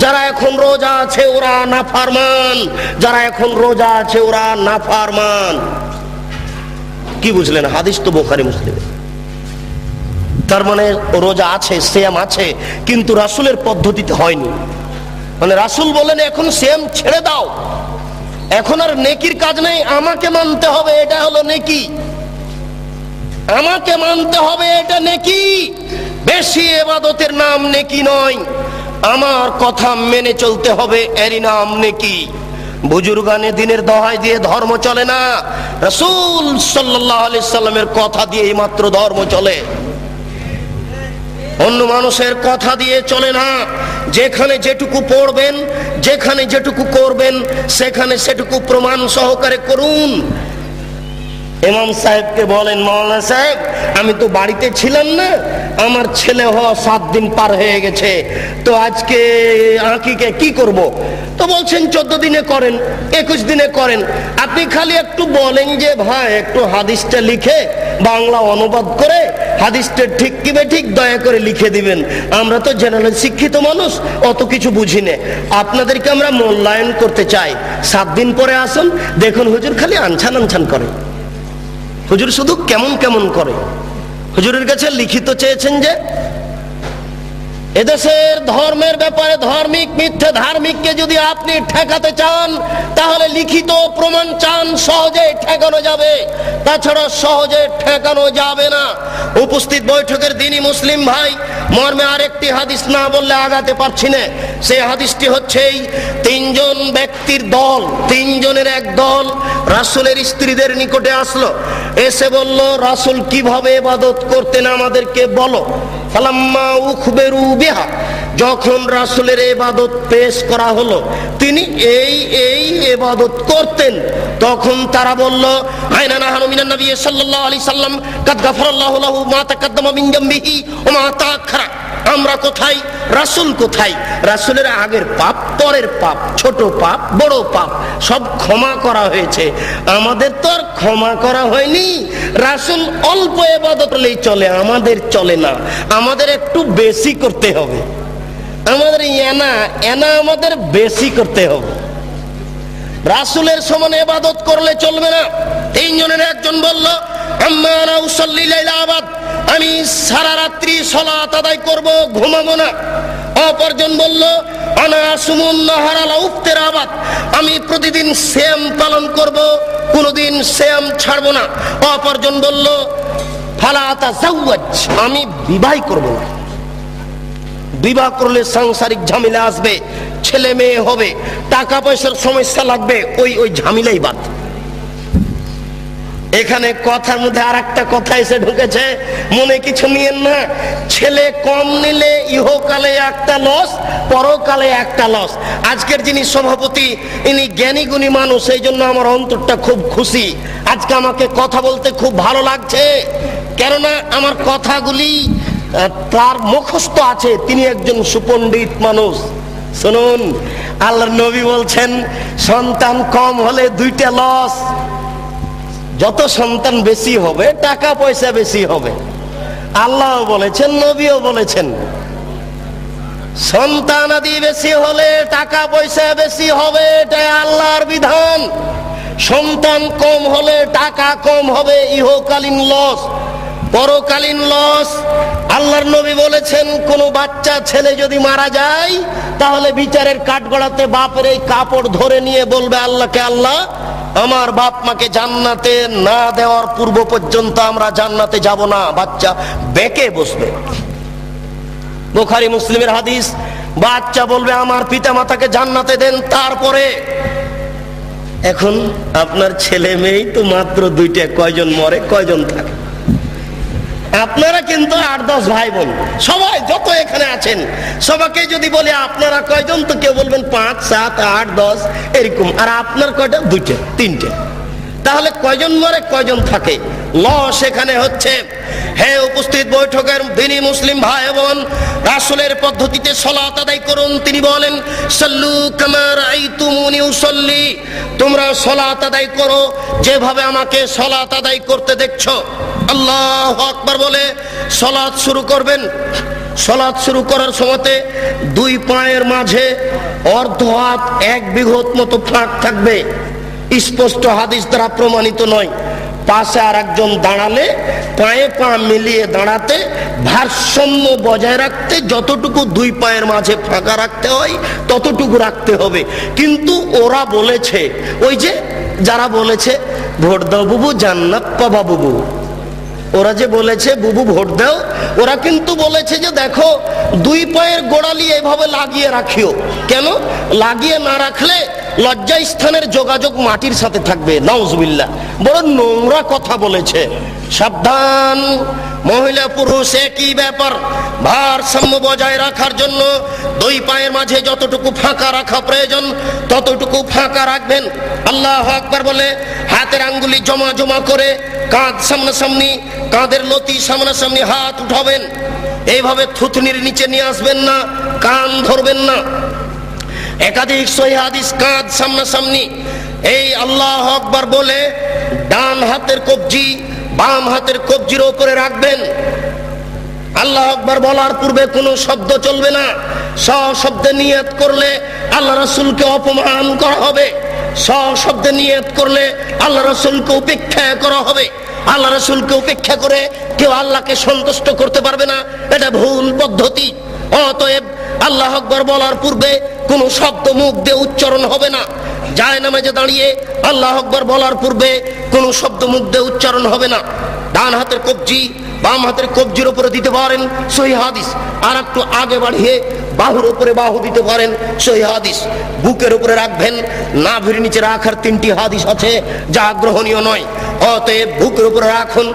যারা এখন রোজা আছে ওরা নাফরমান, যারা এখন রোজা আছে ওরা নাফরমান। কি বুঝলেন? হাদিস তো বুখারী মুসলিমে। তার মানে রোজা আছে, সিয়াম আছে, কিন্তু রাসূলের পদ্ধতিতে হয়নি। মানে রাসূল বলেন এখন সিয়াম ছেড়ে দাও, এখন আর নেকির কাজ নেই, আমাকে মানতে হবে, এটা হলো নেকি, আমাকে মানতে হবে, এটা নেকি। বেশি ইবাদতের নাম নেকি নয়, আমার কথা মেনে চলতে হবে, এরই নাম নেকি। বুজুর্গানে দিনের দোহাই দিয়ে ধর্ম চলে না, রাসূল সাল্লাল্লাহু আলাইহি সাল্লামের কথা দিয়ে মাত্র ধর্ম চলে, অন্য মানুষের কথা দিয়ে চলে না। যেখানে যেটুকু পড়বেন, যেখানে যেটুকু করবেন, সেখানে সেটুকু প্রমাণ সহকারে করুন। ইমাম সাহেবকে বলেন, মাওলানা সাহেব আমি তো বাড়িতে ছিলাম না, আমার ছেলে হওয়া 7 দিন পার হয়ে গেছে, তো আজকে আঁকিকে কি করব? তো বলছেন 14 দিনে করেন, 21 দিনে করেন। আপনি খালি একটু বলেন যে ভাই একটু হাদিসটা লিখে বাংলা অনুবাদ করে হাদিসটা ঠিক কি বেঠিক দয়া করে লিখে দিবেন। আমরা তো জেনারেল শিক্ষিত মানুষ, অত কিছু বুঝি না, আপনাদেরকে আমরা মূল্যায়ন করতে চাই। 7 দিন পরে আসুন, দেখুন হুজুর খালি আনছান আনছান করে, হুজুর শুধু কেমন কেমন করে। হুজুরের কাছে লিখিত চেয়েছেন যে এদেশের ধর্মের ব্যাপারে ধার্মিক মিথ্যে ধার্মিককে যদি আপনি ঠেকাতে চান তাহলে লিখিত প্রমাণ চান, সহজে ঠেকানো যাবে, তাছাড়া সহজে ঠেকানো যাবে না। উপস্থিত বৈঠকের দিনই মুসলিম ভাই, মর্মে আরেকটি হাদিস না বললে আগাতে পারছি না। সেই হাদিসটি হচ্ছে এই 3 জন ব্যক্তির দল, 3 জনের এক দল রাসূলের স্ত্রীদের নিকটে আসলো, এসে বলল রাসূল কিভাবে ইবাদত করতেন আমাদেরকে বলো। ফালাম্মা উখবিরু বিহা, যখন রাসূলের ইবাদত পেশ করা হলো, তিনি এই এই ইবাদত করতেন, তখন তারা বলল আইনা নাহনু মিনান নবী সাল্লাল্লাহু আলাইহি সাল্লাম কাদ গাফারাল্লাহু লাহু মা তাকাদ্দামা মিন যামবিহি ওয়া মা তাআখারা। আমরা কোথায়, রাসূল কোথায়? রাসূলের আগের পাপ, পরের পাপ, ছোট পাপ, বড় পাপ সব ক্ষমা করা হয়েছে, আমাদের তো আর ক্ষমা করা হয়নি। রাসূল অল্প ইবাদত করলেই চলে, আমাদের চলে না, আমাদের একটু বেশি করতে হবে, আমাদের এনা আমাদের বেশি করতে হবে। রাসূলের সমান ইবাদত করলে চলবে না। 3 জনের একজন বলল আম্মা আনা উসাল্লি লাইলা আবাদ, আমি সারা রাত্রি সালাত আদায় করব, ঘুমাবো না। অপরজন বলল আনা আসুমুন নাহারা লা উফতির আবাদ, আমি প্রতিদিন সিয়াম পালন করব, কোনোদিন সিয়াম ছাড়বো না। অপরজন বলল ফালা আতাজাওয়াজ, আমি বিবাহ করব না, বিবাহ করলে সাংসারিক ঝামেলা আসবে, ছেলে মেয়ে হবে, টাকা পয়সার সমস্যা লাগবে, ওই ঝামেলাই বাদ। এখানে কথার মধ্যে আর একটা কথা এসে ঢুকেছে, মনে কিছু নিয়েন না। ছেলে কম নিলে ইহকালে একটা লস, পরকালে একটা লস। আজকের যিনি সভাপতি ইনি জ্ঞানী গুণী মানুষ, এই জন্য আমার অন্তরটা খুব খুশি। আজকে আমাকে কথা বলতে খুব ভালো লাগছে, কেননা আমার কথাগুলি তার মুখস্থ আছে, তিনি একজন সুপণ্ডিত মানুষ। শুনুন, আল্লাহর নবী বলছেন সন্তান কম হলে 2টা লস, যত সন্তান বেশি হবে টাকা পয়সা বেশি হবে। আল্লাহ বলেছেন, নবীও বলেছেন, সন্তান আদি বেশি হলে টাকা পয়সা বেশি হবে, এটাই আল্লাহর বিধান। সন্তান কম হলে টাকা কম হবে, ইহকালীন লস। পরকালীন লস। আল্লাহর নবী বলেছেন কোন বাচ্চা ছেলে যদি মারা যায় তাহলে বিচারের কাঠগড়াতে বাপের এই কাপড় ধরে নিয়ে বলবে আল্লাহকে, আল্লাহ আমার বাপ মাকে জান্নাতে না দেওয়ার পূর্ব পর্যন্ত আমরা জান্নাতে যাব না। বাচ্চা বেঁকে বসবে। বুখারী মুসলিমের হাদিস। বাচ্চা বলবে আমার পিতা মাতাকে জান্নাতে দেন তারপরে। এখন আপনার ছেলে মেয়েই তো মাত্র দুইটা, কয়জন মরে কয়জন থাকে? আপনারা কিন্তু 8-10 ভাই বোন সবাই যত এখানে আছেন সবাইকে যদি বলে আপনারা কয়জন, তো কেউ বলবেন 5, 7, 8, 10 এরকম। আর আপনার কয়টা? 2টা 3টে। তাহলে কয়জন মরে কয়জন থাকে? লস এখানে হচ্ছে। হে উপস্থিত বৈঠকের দিনী মুসলিম ভাই বোন, রাসূলের পদ্ধতিতে সালাত আদায় করুন। তিনি বলেন সাল্লু কামা রাআইতুমুনি উসাল্লি, তোমরা সালাত আদায় করো যেভাবে আমাকে সালাত আদায় করতে দেখছো। আল্লাহু আকবার বলে সালাত শুরু করবেন। সালাত শুরু করার সময়তে দুই পায়ের মাঝে অর্ধ হাত 1 বিঘত মতো ফাঁক থাকবে। স্পষ্ট হাদিস দ্বারা প্রমাণিত নয়। পাশে আর একজন দাঁড়ালে পায়ে পা মিলিয়ে দাঁড়াতে, ভারসাম্য বজায় রাখতে যতটুকু দুই পায়ের মাঝে ফাঁকা রাখতে হয় ততটুকু রাখতে হবে। কিন্তু ওরা বলেছে, ওই যে যারা বলেছে ভোট দাও বুবু জান্নাত পাবা বুবু, ওরা যে বলেছে বুবু ভোট দাও, ওরা কিন্তু বলেছে যে দেখো দুই পায়ের গোড়ালি এভাবে লাগিয়ে রাখিও। কেন লাগিয়ে না রাখলে লজ্জা স্থানের যোগাযোগ মাটির সাথে থাকবে। নাউজুবিল্লাহ, বড় নোংরা কথা বলেছে। সাবধান, মহিলা পুরুষ একই ব্যাপার। ভারসাম্য বজায় রাখার জন্য দুই পায়ের মাঝে যতটুকু ফাঁকা রাখা প্রয়োজন ততটুকু ফাঁকা রাখবেন। আল্লাহু আকবার বলে হাতের আঙ্গুলি জমা জমা করে কাঁধ সামনাসামনি, কাঁধের লতি সামনাসামনি হাত উঠাবেন। এইভাবে থুতনির নিচে নিয়ে আসবেন না, কান ধরবেন না। একাধিক সহিহ হাদিস কাঁধ সামনাসামনি। এই আল্লাহু আকবার বলে ডান হাতের কবজি বাম হাতের কবজির উপরে রাখবেন। আল্লাহু আকবার বলার পূর্বে কোনো শব্দ চলবে না। সশব্দে নিয়ত করলে আল্লাহ রাসূলকে অপমান করা হবে। সশব্দে নিয়ত করলে আল্লাহ রাসূলকে উপেক্ষা করা হবে। আল্লাহ রাসূলকে উপেক্ষা করে কেউ আল্লাহকে সন্তুষ্ট করতে পারবে না, এটা ভুল পদ্ধতি। অতএব আল্লাহু আকবার বলার পূর্বে কোনো শব্দ মুখ দিয়ে উচ্চারণ হবে না। জায়নামাজে দাঁড়িয়ে আল্লাহু আকবার বলার পূর্বে কোনো শব্দ মুখ দিয়ে উচ্চারণ হবে না। ডান হাতের কবজি বাম হাতের কবজির উপরে দিতে পারেন, সহিহ হাদিস। আর একটু আগে বাড়িয়ে বাহুর উপরে বাহু দিতে পারেন, সহিহ হাদিস। বুকের উপরে রাখবেন, নাভির নিচে রাখার 3টি হাদিস আছে যা গ্রহণীয় নয়। অতএব বুকের উপরে রাখুন।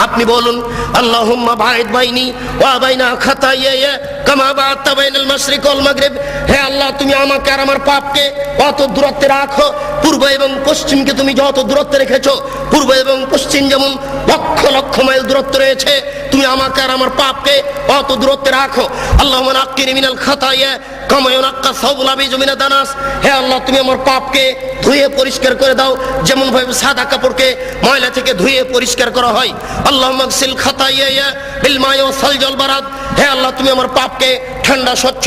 আপনি বলুন আল্লাহুম্মা বাঈদ বাইনি ওয়া বাইনা খাতায়ায়া কামা বা'আদতা বাইনাল মাশরিক ওয়াল মাগরিব। হে আল্লাহ, তুমি আমাকে আর আমার পাপকে অত দূরত্বে রাখো পূর্ব এবং পশ্চিমকে তুমি যত দূরত্বে রেখেছো। পূর্ব এবং পশ্চিম যেমন লক্ষ লক্ষ মাইল দূরত্ব রয়েছে, তুমি আমাকে আর আমার পাপকে অত দূরত্বে রাখো। আল্লাহুম্মা নাক্কিনি মিনাল খাতায়া কামা ইউনাক্কা সাওবুল আবিজু মিনাদ দানাস। হে আল্লাহ, তুমি আমার পাপকে ধুয়ে পরিষ্কার করে দাও যেমন ভাবে সাদা কাপড়কে ময়লা থেকে ধুয়ে পরিষ্কার করা হয়। আল্লাহুম্মা গসিল খাতায়া বিল মাই ওয়াস সালজি ওয়াল বারাদ। হে আল্লাহ, তুমি আমার পাপকে ঠান্ডা স্বচ্ছ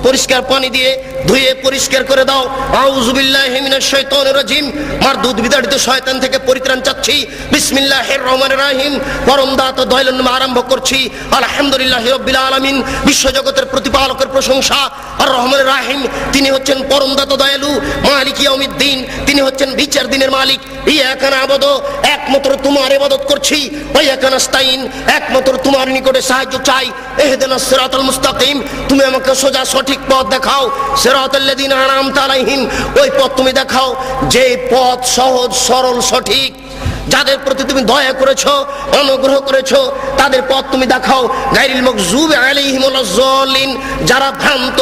পরিষ্কার পানি দিয়ে ধুয়ে পরিষ্কার করে দাও। আউযু বিল্লাহি মিনাশ শাইতানির রাজিম। মারদুদ বিতাড়িত শয়তান থেকে পরিত্রাণ চাচ্ছি। বিসমিল্লাহির রহমানির রহিম। পরম দাতা দয়ালুর নামে আরম্ভ করছি। আলহামদুলিল্লাহি রাব্বিল আলামিন। বিশ্বজগতের প্রতিপালকের প্রশংসা। আর রহমানির রহিম, তিনি হচ্ছেন পরম দাতা দয়ালু। মালিক ইয়াউমিদ্দিন, তিনি হচ্ছেন বিচার দিনের মালিক। ইয়াকা না'বুদু, একমাত্র তোমার ইবাদত করছি। ওয়া ইয়াকা নাস্তাইন, একমাত্র তোমার নিকটে সাহায্য চাই। ইহদিনাস সিরাতাল মুস্তাকিম, তুমি আমাকে সোজা সঠিক পথ দেখাও। সিরাতাল্লাযিনা আন'আমতা আলাইহিম, ওই পথ তুমি দেখাও যে পথ সহজ সরল সঠিক। যাদের প্রতি তুমি দয়া করেছো অনুগ্রহ করেছো তাদের পথ তুমি দেখাও। গায়রিল মাগযুবি আলাইহিম ওয়ালাজ যালিন, যারা ভ্রান্ত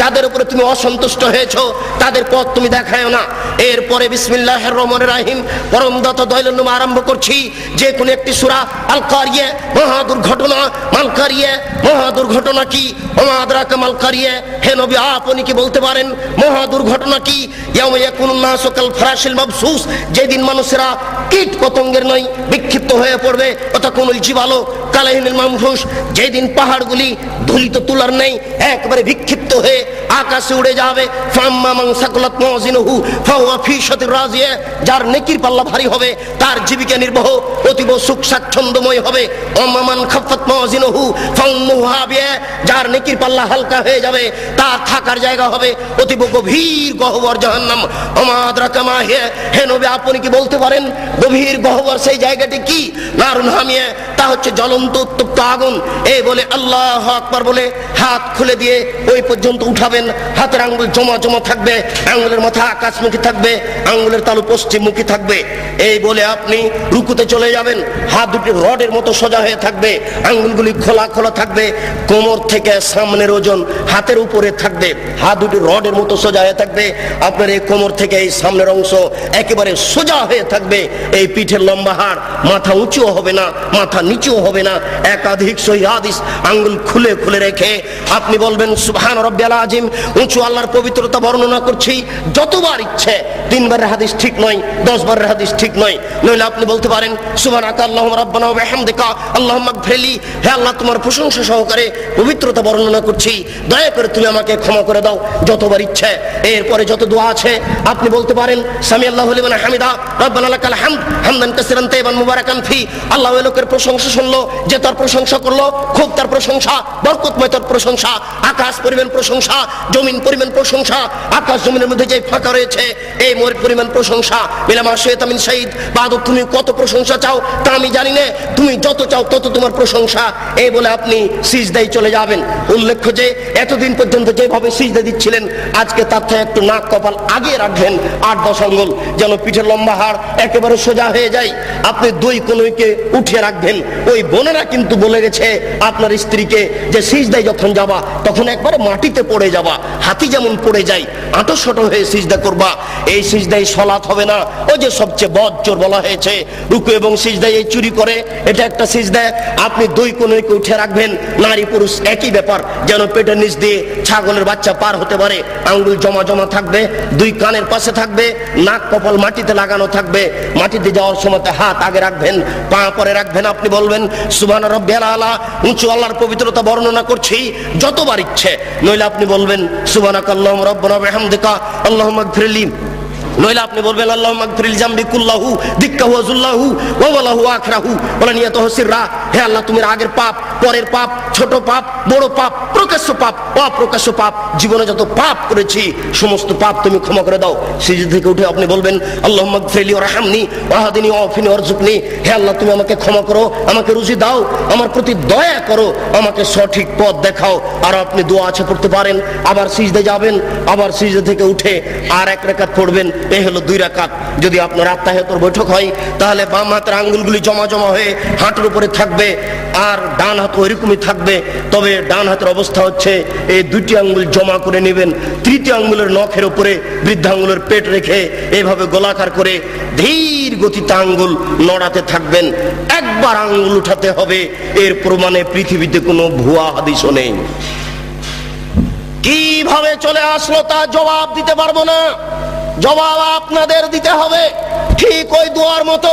যাদের উপরে তুমি অসন্তুষ্ট হয়েছো তাদের পথ তুমি দেখায়ও না। এরপরে বিসমিল্লাহির রহমানির রহিম, পরম দাতা দয়ালুর নামে আরম্ভ করছি। যে কোনো একটি সূরা। আল কারিয়া, মহা দুর্ঘটনা। মাল কারিয়া, মহা দুর্ঘটনা কি? ওমা আদরাকা মাল কারিয়া। হে নবী, আপনি কি বলতে পারেন মহা দুর্ঘটনা কি? ইয়াউমা ইয়াকুনুন নাসু কাল ফারাশিল মাবসুস, যেদিন মানুষেরা কীট পতঙ্গের নয় বিক্ষিপ্ত হয়ে পড়বে। অতকুনুল জিবালু কালাইহিল মানফুস, যেদিন পাহাড়গুলি ধুলিত তুলার নেই একবারে বিক্ষিপ্ত হয়ে আকাশে উড়ে যাবে। ফাম্মা মান সাকুলাত মাওয়াজিনুহু ফাহুয়া ফি শাতির রাজিয়া, যার নেকির পাল্লা ভারী হবে তার জীবিকা নির্বাহ অতীব সুখ স্বাচ্ছন্দ্যময় হবে। ওয়াম্মা মান খাফফাত মাওয়াজিনুহু ফাউম্মুহু হাবিয়া, যার নেকির পাল্লা হালকা হয়ে যাবে তার থাকার জায়গা হবে অতীব গভীর গহ্বর জাহান্নাম। ওমা আদরাকা মা হিয়া, হে নবী আপনি কি বলতে পারেন গভীর গহ্বর সেই জায়গাটি কি? নারুন হামিয়া, তা হচ্ছে জ্বলন্ত উত্তপ্ত আগুন। এই বলে আল্লাহু আকবার বলে হাত খুলে দিয়ে ওই পর্যন্ত উঠাবেন। হাতের আঙ্গুল জমা জমা থাকবে, আঙ্গুলের মাথা আকাশমুখী থাকবে, আঙ্গুলের তালু পশ্চিমমুখী থাকবে। এই বলে আপনি রুকুতে চলে যাবেন। হাত দুটি রডের মতো সোজা হয়ে থাকবে, আঙ্গুলগুলি খোলা খোলা থাকবে, কোমর থেকে সামনের ওজন হাতের উপরে থাকবে। হাত দুটি রডের মতো সোজা হয়ে থাকবে, আপনার এই কোমর থেকে এই সামনের অংশ একেবারে সোজা হয়ে থাকবে। এই পিঠের লম্বা হাড়, মাথা উঁচুও হবে না মাথা নিচুও হবে না। একাধিক সহিহ হাদিস আঙ্গুল খুলে খুলে রেখে আপনি বলবেন সুবহান রাব্বিয়াল আযীম। উঁচু আল্লাহর পবিত্রতা বর্ণনা করছি যতবার ইচ্ছে, 3 বারের হাদিস ঠিক নয়, 10 বারের হাদিস ঠিক নয়। নইলে আপনি বলতে পারেন সুবহানাকা আল্লাহুম্মা রাব্বানা ওয়া বিহামদিকা আল্লাহুম্মা গফিরলি, হে আল্লাহ তোমার প্রশংসা সহকারে পবিত্রতা বর্ণনা করছি, দয়া করে তুমি আমাকে ক্ষমা করে দাও, যতবার ইচ্ছে। এরপরে যত দোয়া আছে আপনি বলতে পারেন সামি আল্লাহু লিমান হামিদা রাব্বানা লাকাল হামদ হামদান কাসিরান তাইয়িবান মুবারাকান ফি। আল্লাহ ওই লোকের প্রশংসা শুনলো যে তার প্রশংসা করলো, খুব তার প্রশংসা, বরকতময় তার প্রশংসা। আকাশ পরিমাণ প্রশংসা, জমিন পরিমাণ প্রশংসা, আকাশ জমিনের মধ্যে যে ফাঁকা রয়েছে এই পরিমাণ প্রশংসা। মিলামা শয়তামিন শাহিদ, বাদক তুমি কত প্রশংসা চাও তা আমি জানি না, তুমি যত চাও তত তোমার প্রশংসা। এই বলে আপনি সিজদায় চলে যাবেন। উল্লেখ্য যে এতদিন পর্যন্ত যেভাবে সিজদা দিচ্ছিলেন আজকে তার থেকে একটু নাক কপাল আগে রাখবেন 8-10 আঙ্গুল, যেন পিঠের লম্বা হাড় একেবারে সোজা হয়ে যায়। আপনি 2 কনুইকে উঠিয়ে রাখবেন। ওই বোনেরা কিন্তু বলে গেছে আপনার স্ত্রীকে যে সিজদায় যখন যাবা তখন একবারে মাটিতে পড়ে যাবা, হাতি যেমন পড়ে যায় আঁটো হয়ে সিজদা করবা। এই সিজদায় সালাত হবে না। ওই যে সবচেয়ে বজ্জর বলা হয়েছে রুকু এবং সিজদায় এই চুরি করে, এটা একটা সিজদা। আপনি 2 কনুইকে উঠে রাখবেন, নারী পুরুষ একই ব্যাপার, যেন পেটের নিচ দিয়ে ছাগলের বাচ্চা পার হতে পারে। আঙ্গুল জমা জমা থাকবে, 2 কানের পাশে থাকবে, নাক কপাল মাটিতে লাগানো থাকবে। মাটিতে যাওয়ার সময় হাত আগে রাখবেন, পা পরে রাখবেন। আপনি বলবেন সুবহান রাব্বিয়াল আলা, উঁচু আল্লাহর পবিত্রতা বর্ণনা করছি যতবার ইচ্ছে। নইলে আপনি বলবেন সুবহানাকা আল্লাহুম্মা রাব্বানা ওয়া বিহামদিকা আল্লাহুম্মা গফিরলি। নইলে আপনি বলবেন আল্লাহুম্মা গফিরলি জামবি কুল্লাহু দিক্কাহু ওয়া যুল্লাহু ওয়া ওয়ালাহু আখরাহু ওয়া নিয়াতুহু সিররা। হে আল্লাহ তুমি আগের পাপ, পরের পাপ, ছোট পাপ, বড় পাপ, প্রকাশ্য পাপ, অপ্রকাশ্য পাপ, জীবনে যত পাপ করেছি সমস্ত পাপ তুমি ক্ষমা করে দাও। সিজদা থেকে উঠে আপনি বলবেন আল্লাহুম্মা গফিরলি ওয়ারহামনি ওয়াহদিনি ওয়াফিনি ওয়ারযুকনি। হে আল্লাহ তুমি আমাকে ক্ষমা করো, আমাকে রুজি দাও, আমার প্রতি দয়া করো, আমাকে সঠিক পথ দেখাও। আর আপনি দোয়া আছে পড়তে পারেন, আবার সিজদা যাবেন, আবার সিজদা থেকে উঠে আর 1 রাকাত পড়বেন। এই হলো 2 রাকাত। যদি আপনার আত্মাহিয়াতুর বৈঠক হয় তাহলে বাম হাতের আঙ্গুলগুলি জমা জমা হয়ে হাঁটুর উপরে থাকবে, আর ডান হাত ওইরকমই থাকবে। তবে ডান হাতের অবস্থা হচ্ছে এই 2টি আঙ্গুল জমা করে নেবেন, 3টি আঙ্গুলের নখের উপরে বৃদ্ধাঙ্গুলের পেট রেখে এইভাবে গোলাকার করে ধীর গতিতে আঙ্গুল নড়াতে থাকবেন। একবার আঙ্গুল উঠাতে হবে, এর প্রমাণে পৃথিবীতে কোনো ভুয়া হাদিসও নেই। কিভাবে চলে আসলো তা জবাব দিতে পারবো না, জবাব আপনাদের দিতে হবে। ঠিক ওই দোয়ার মতো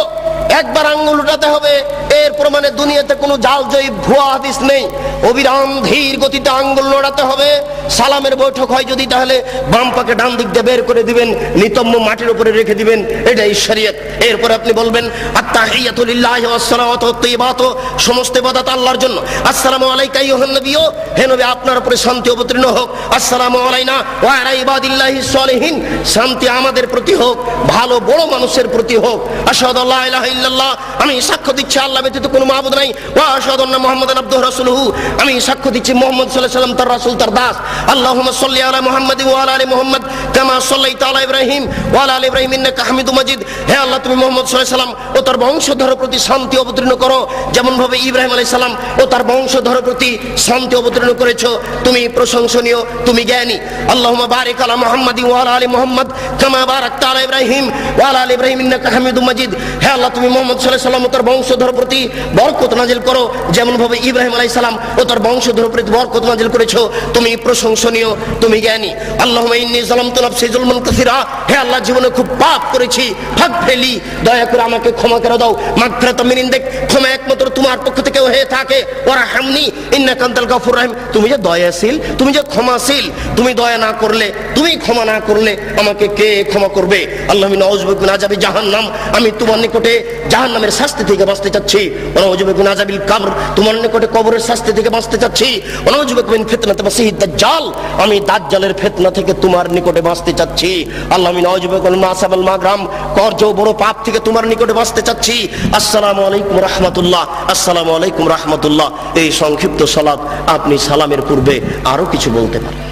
একবার আঙ্গুল উঠাতে হবে, এর প্রমাণে দুনিয়াতে কোনো জালজয়ী ভুয়া হাদিস নেই। অবিরাম ধীর গতিতে আঙ্গুল নড়াতে হবে। সালামের বৈঠক হয় যদি তাহলে বাম পাকে ডান দিক দিয়ে বের করে দিবেন, নিতম্ব মাটির উপরে রেখে দিবেন, এটাই শরীয়ত। এরপরে আপনি বলবেন আত্তাহিয়াতু লিল্লাহি ওয়াস সালাওয়াতু তাইয়্যিবাতু, সমস্ত ইবাদত আল্লাহর জন্য। আসসালামু আলাইকা আইয়ুহান নবিয়্যু, হে নবী আপনার উপরে শান্তি অবতীর্ণ হোক। আসসালামু আলাইনা ওয়া আলা ইবাদিল্লাহিস সালিহিন, শান্তি আমাদের প্রতি হোক, ভালো বড় মানুষের প্রতি হোক। আশহাদু আল্লা ইলাহা ইল্লাল্লাহ, আমি সাক্ষ্য দিচ্ছি আল্লাহ ব্যতীত কোনো মাবুদ নাই। ওয়া আশহাদু আন্না মুহাম্মাদান আবদুহু রাসূলুহু, আমি সাক্ষ্য দিচ্ছি মুহাম্মদ সাল্লাল্লাহু আলাইহি ওয়াসাল্লাম তার রাসূল তার দাস। আল্লাহুম্মা সাল্লি আলা মুহাম্মাদিন ওয়া আলা আলি মুহাম্মাদ কামা সাল্লাইতা আলা ইব্রাহিম ওয়া আলা আলি ইব্রাহিম ইন্নাকা হামিদুম মাজিদ। হে আল্লাহ তুমি মুহাম্মদ সাল্লাল্লাহু আলাইহি ওয়াসাল্লাম ও তার বংশধরের প্রতি শান্তি অবতীর্ণ করো, যেমন ভাবে ইব্রাহিম আলাইহিস সালাম ও তার বংশধরের প্রতি শান্তি অবতীর্ণ করেছো। তুমি প্রশংসনীয়, তুমি জ্ঞানী। আল্লাহুম্মা বারিক আলা মুহাম্মাদিন ওয়া আলা আলি মুহাম্মাদ কামা বারাকতা আলা ইব্রাহিম ওয়া আলা আলি ইব্রাহিম ইন্নাকা হামিদুম মাজিদ। হে আল্লাহ তুমি মুহাম্মদ সাল্লাল্লাহু আলাইহি ওয়াসাল্লাম ও তার বংশধরের প্রতি প্রতি বরকত নাজিল করো, যেমন ভাবে ইব্রাহিম আলাইহিস সালাম ও তার বংশধর প্রতি বরকত নাজিল করেছো। তুমি প্রশংসনীয়, তুমি জ্ঞানী। আল্লাহুম্মা ইন্নী যালামতু নাফসি যুলমান কাসীরা, হে আল্লাহ জীবনে খুব পাপ করেছি, ফাগ ফেলি, দয়া করে আমাকে ক্ষমা করে দাও। মাগফিরাতাম মিন ইনদিক, ক্ষমা একমাত্র তোমার পক্ষ থেকে হয়ে থাকে। ওয়ারহামনি ইন্নাকা আনতাল গাফুর রহিম, তুমি যে দয়াশীল, তুমি যে ক্ষমাশীল, তুমি দয়া না করলে, তুমি ক্ষমা না করলে আমাকে কে ক্ষমা করবে? আল্লাহুম্মা নাউযু বিকা মিন আযাবি জাহান্নাম, আমি তোমার নিকটে জাহান্নামের শাস্তি থেকে বাঁচতে চাচ্ছি। ওয়া নাউযু বিকা মিন আযাবিল কবর, তোমার নিকটে কবরের শাস্তি থেকে বাঁচতে চাচ্ছি। ওয়া নাউযু বিকা মিন ফিতনাতিল মাসিহিদ দাজ্জাল, আমি দাজ্জালের ফিতনা থেকে তোমার নিকটে বাঁচতে চাচ্ছি। আল্লাহুম্মা নাউযু বিকা মিন মাসাবাল মাগরাম, কর্জ বড় পাপ থেকে তোমার নিকটে বাঁচতে চাচ্ছি। আসসালামু আলাইকুম রাহমাতুল্লাহ, আসসালামু আলাইকুম রাহমাতুল্লাহ। এই সংক্ষিপ্ত সালাত আপনি সালামের পূর্বে আরো কিছু বলতে পারেন।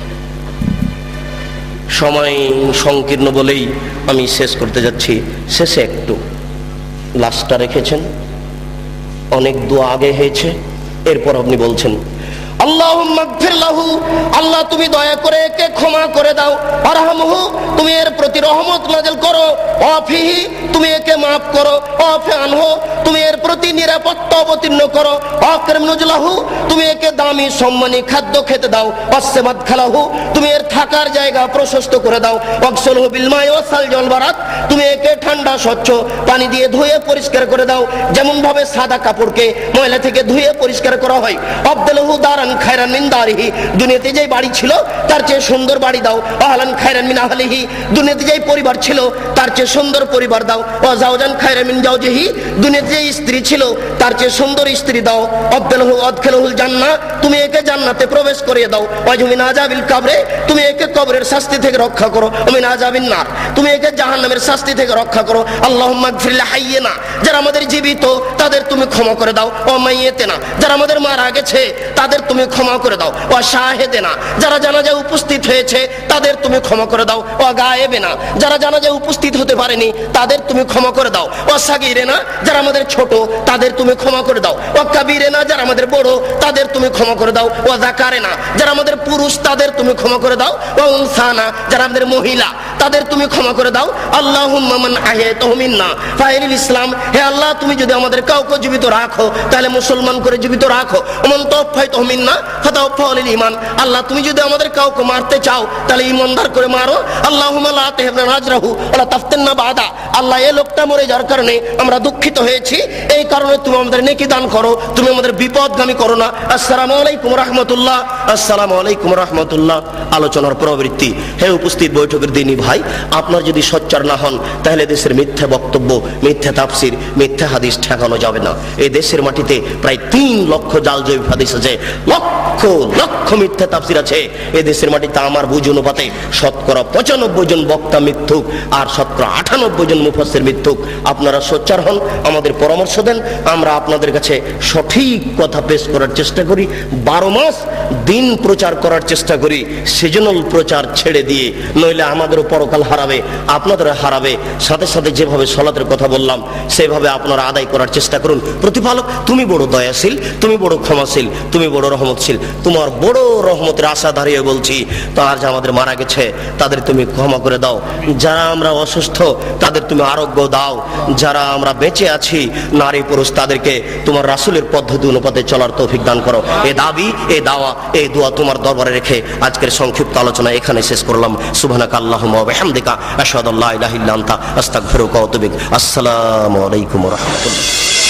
সময় সংকীর্ণ বলেই আমি শেষ করতে যাচ্ছি। শেষে একটু লাস্টটা রেখেছেন, অনেক দোয়া আগে হয়েছে, এরপর আপনি বলছেন আল্লাহুম্মা গফির লাহু, আল্লাহ তুমি দয়া করে একে ক্ষমা করে দাও। আরহামহু, তুমি এর প্রতি রহমত নাযিল করো। ওয়াফিহি, তুমি একে মাফ করো। ওয়াফি আনহু, তুমি এর প্রতি নিরাপত্তা অবতীর্ণ করো। ওয়াকরিম নুজলাহু, তুমি একে দামি সম্মানী খাদ্য খেতে দাও। ওয়াসসামাদ খালাহু, তুমি এর থাকার জায়গা প্রশস্ত করে দাও। ওয়াগসলহু বিল মাই ওয়াসালজি ওয়াল বারাদ, তুমি একে ঠান্ডা স্বচ্ছ পানি দিয়ে ধুয়ে পরিষ্কার করে দাও, যেমন ভাবে সাদা কাপড়কে ময়লা থেকে ধুয়ে পরিষ্কার করা হয়। আবদালহু দারান খায়রান মিন দারিহি, দুনিয়াতে যে বাড়ি ছিল তার চেয়ে সুন্দর বাড়ি দাও। আহলান খায়রান মিন আহলিহি, দুনিয়াতে যে পরিবার ছিল তার চেয়ে সুন্দর পরিবার দাও। ওয়া জাওজান খায়রান মিন জাওজিহি, দুনিয়াতে যে স্ত্রী ছিল তার চেয়ে সুন্দর স্ত্রী দাও। আবদালহু আদখিলহুল জান্নাহ, তুমি একে জান্নাতে প্রবেশ করিয়ে দাও। ওয়াজু মিন আযাবিল কবরে, তুমি একে কবরের শাস্তি থেকে রক্ষা করো। ওয়া মিন আযাবিন নার, তুমি একে জাহান্নামের শাস্তি থেকে রক্ষা করো। আল্লাহুম্মা গফির লিহাইয়িনা, যারা আমাদের জীবিত তাদের তুমি ক্ষমা করে দাও। ওয়া মাইয়িতিনা, যারা আমাদের মারা গেছে তাদের তুমি ক্ষমা করে দাও। ওয়া শাহিদিনা, যারা জানাজায় উপস্থিত হয়েছে তাদের তুমি ক্ষমা করে দাও। ওয়া গায়েবিনা, যারা জানাজায় উপস্থিত হতে পারেনি তাদের তুমি ক্ষমা করে দাও। ওয়া সাগীরিনা, যারা আমাদের ছোট তাদের তুমি ক্ষমা করে দাও। ওয়া কাবীরিনা, যারা আমাদের বড় তাদের তুমি ক্ষমা করে দাও। ওয়া যাকারিনা, যারা আমাদের পুরুষ তাদের তুমি ক্ষমা করে দাও। ওয়া উনসানা, যারা আমাদের মহিলা তাদের তুমি ক্ষমা করে দাও। আল্লাহুম্মা মান আহয়াতাহু মিন্না ফাইরিল ইসলাম, হে আল্লাহ তুমি যদি আমাদের কাউকে জীবিত রাখো তাহলে মুসলমান করে জীবিত রাখো। ওমান তাওফাইতাহু মিন্না ফাতাওফাহু লিল ঈমান, আল্লাহ তুমি যদি আমাদের কাউকে মারতে চাও তাহলে ঈমানদার করে মারো। আল্লাহুম্মা লা তাহরিমনা আজরাহু ওয়া লা তাফতিননা বাদা, আল্লাহ এই লোকটা মরে যাওয়ার কারণে আমরা দুঃখিত হয়েছি, এই কারণে তুমি আমাদের নেকি দান করো, তুমি আমাদের বিপদগামী করো না। আসসালামু আলাইকুম রাহমাতুল্লাহ, আসসালামু আলাইকুম রাহমাতুল্লাহ। আলোচনার প্রবৃত্তি। হে উপস্থিত বৈঠকের দিনই ভাই, আপনার যদি সোচ্চার না হন তাহলে দেশের মিথ্যা বক্তব্য, মিথ্যা তাফসির, মিথ্যা হাদিস ঠেকানো যাবে না। এই দেশের মাটিতে প্রায় 3 লক্ষ জাল জৈব হাদিস আছে, লক্ষ লক্ষ মিথ্যা তাফসির আছে। এই দেশের মাটিতে আমার বুঝ অনুপাতে শতকরা 95 জন বক্তা মিথ্যুক আর শতকরা 98 জন মুফাসসির মিথ্যুক। আপনারা সোচ্চার হন, আমাদের পরামর্শ দেন, আমরা আপনাদের কাছে সঠিক কথা পেশ করার চেষ্টা করি। 12 মাস দিন প্রচার করার চেষ্টা করি, সিজনাল প্রচার ছেড়ে দিয়ে, নইলে আমাদেরও পরকাল হারাবে, আপনাদেরও হারাবে। সাথে সাথে যেভাবে সালাতের কথা বললাম সেভাবে আপনারা আদায় করার চেষ্টা করুন। প্রতিপালক তুমি বড় দয়াশীল, তুমি বড় ক্ষমাশীল, তুমি বড় রহমতশীল, তোমার বড় রহমতের আশা দাঁড়িয়ে বলছি, তার যে আমাদের মারা গেছে তাদের তুমি ক্ষমা করে দাও। যারা আমরা অসুস্থ তাদের তুমি আরোগ্য দাও। যারা আমরা বেঁচে আছি নারী পুরুষ তাদেরকে তোমার রাসূলের পদ্ধতি অনুপাতে চলার তৌফিক দান করো। এ দাবি, এ দাওয়া, এই দোয়া তোমার দরবারে রেখে আজকের সংক্ষিপ্ত আলোচনা এখানে শেষ করলাম। সুবহানাকা আল্লাহুম্মা ওয়া বিহামদিকা আশহাদু আল্লা ইলাহা ইল্লা আনতা আস্তাগফিরুকা ওয়া আতুবু ইলাইক। আসসালামু আলাইকুম ওয়া রাহমাতুল্লাহ।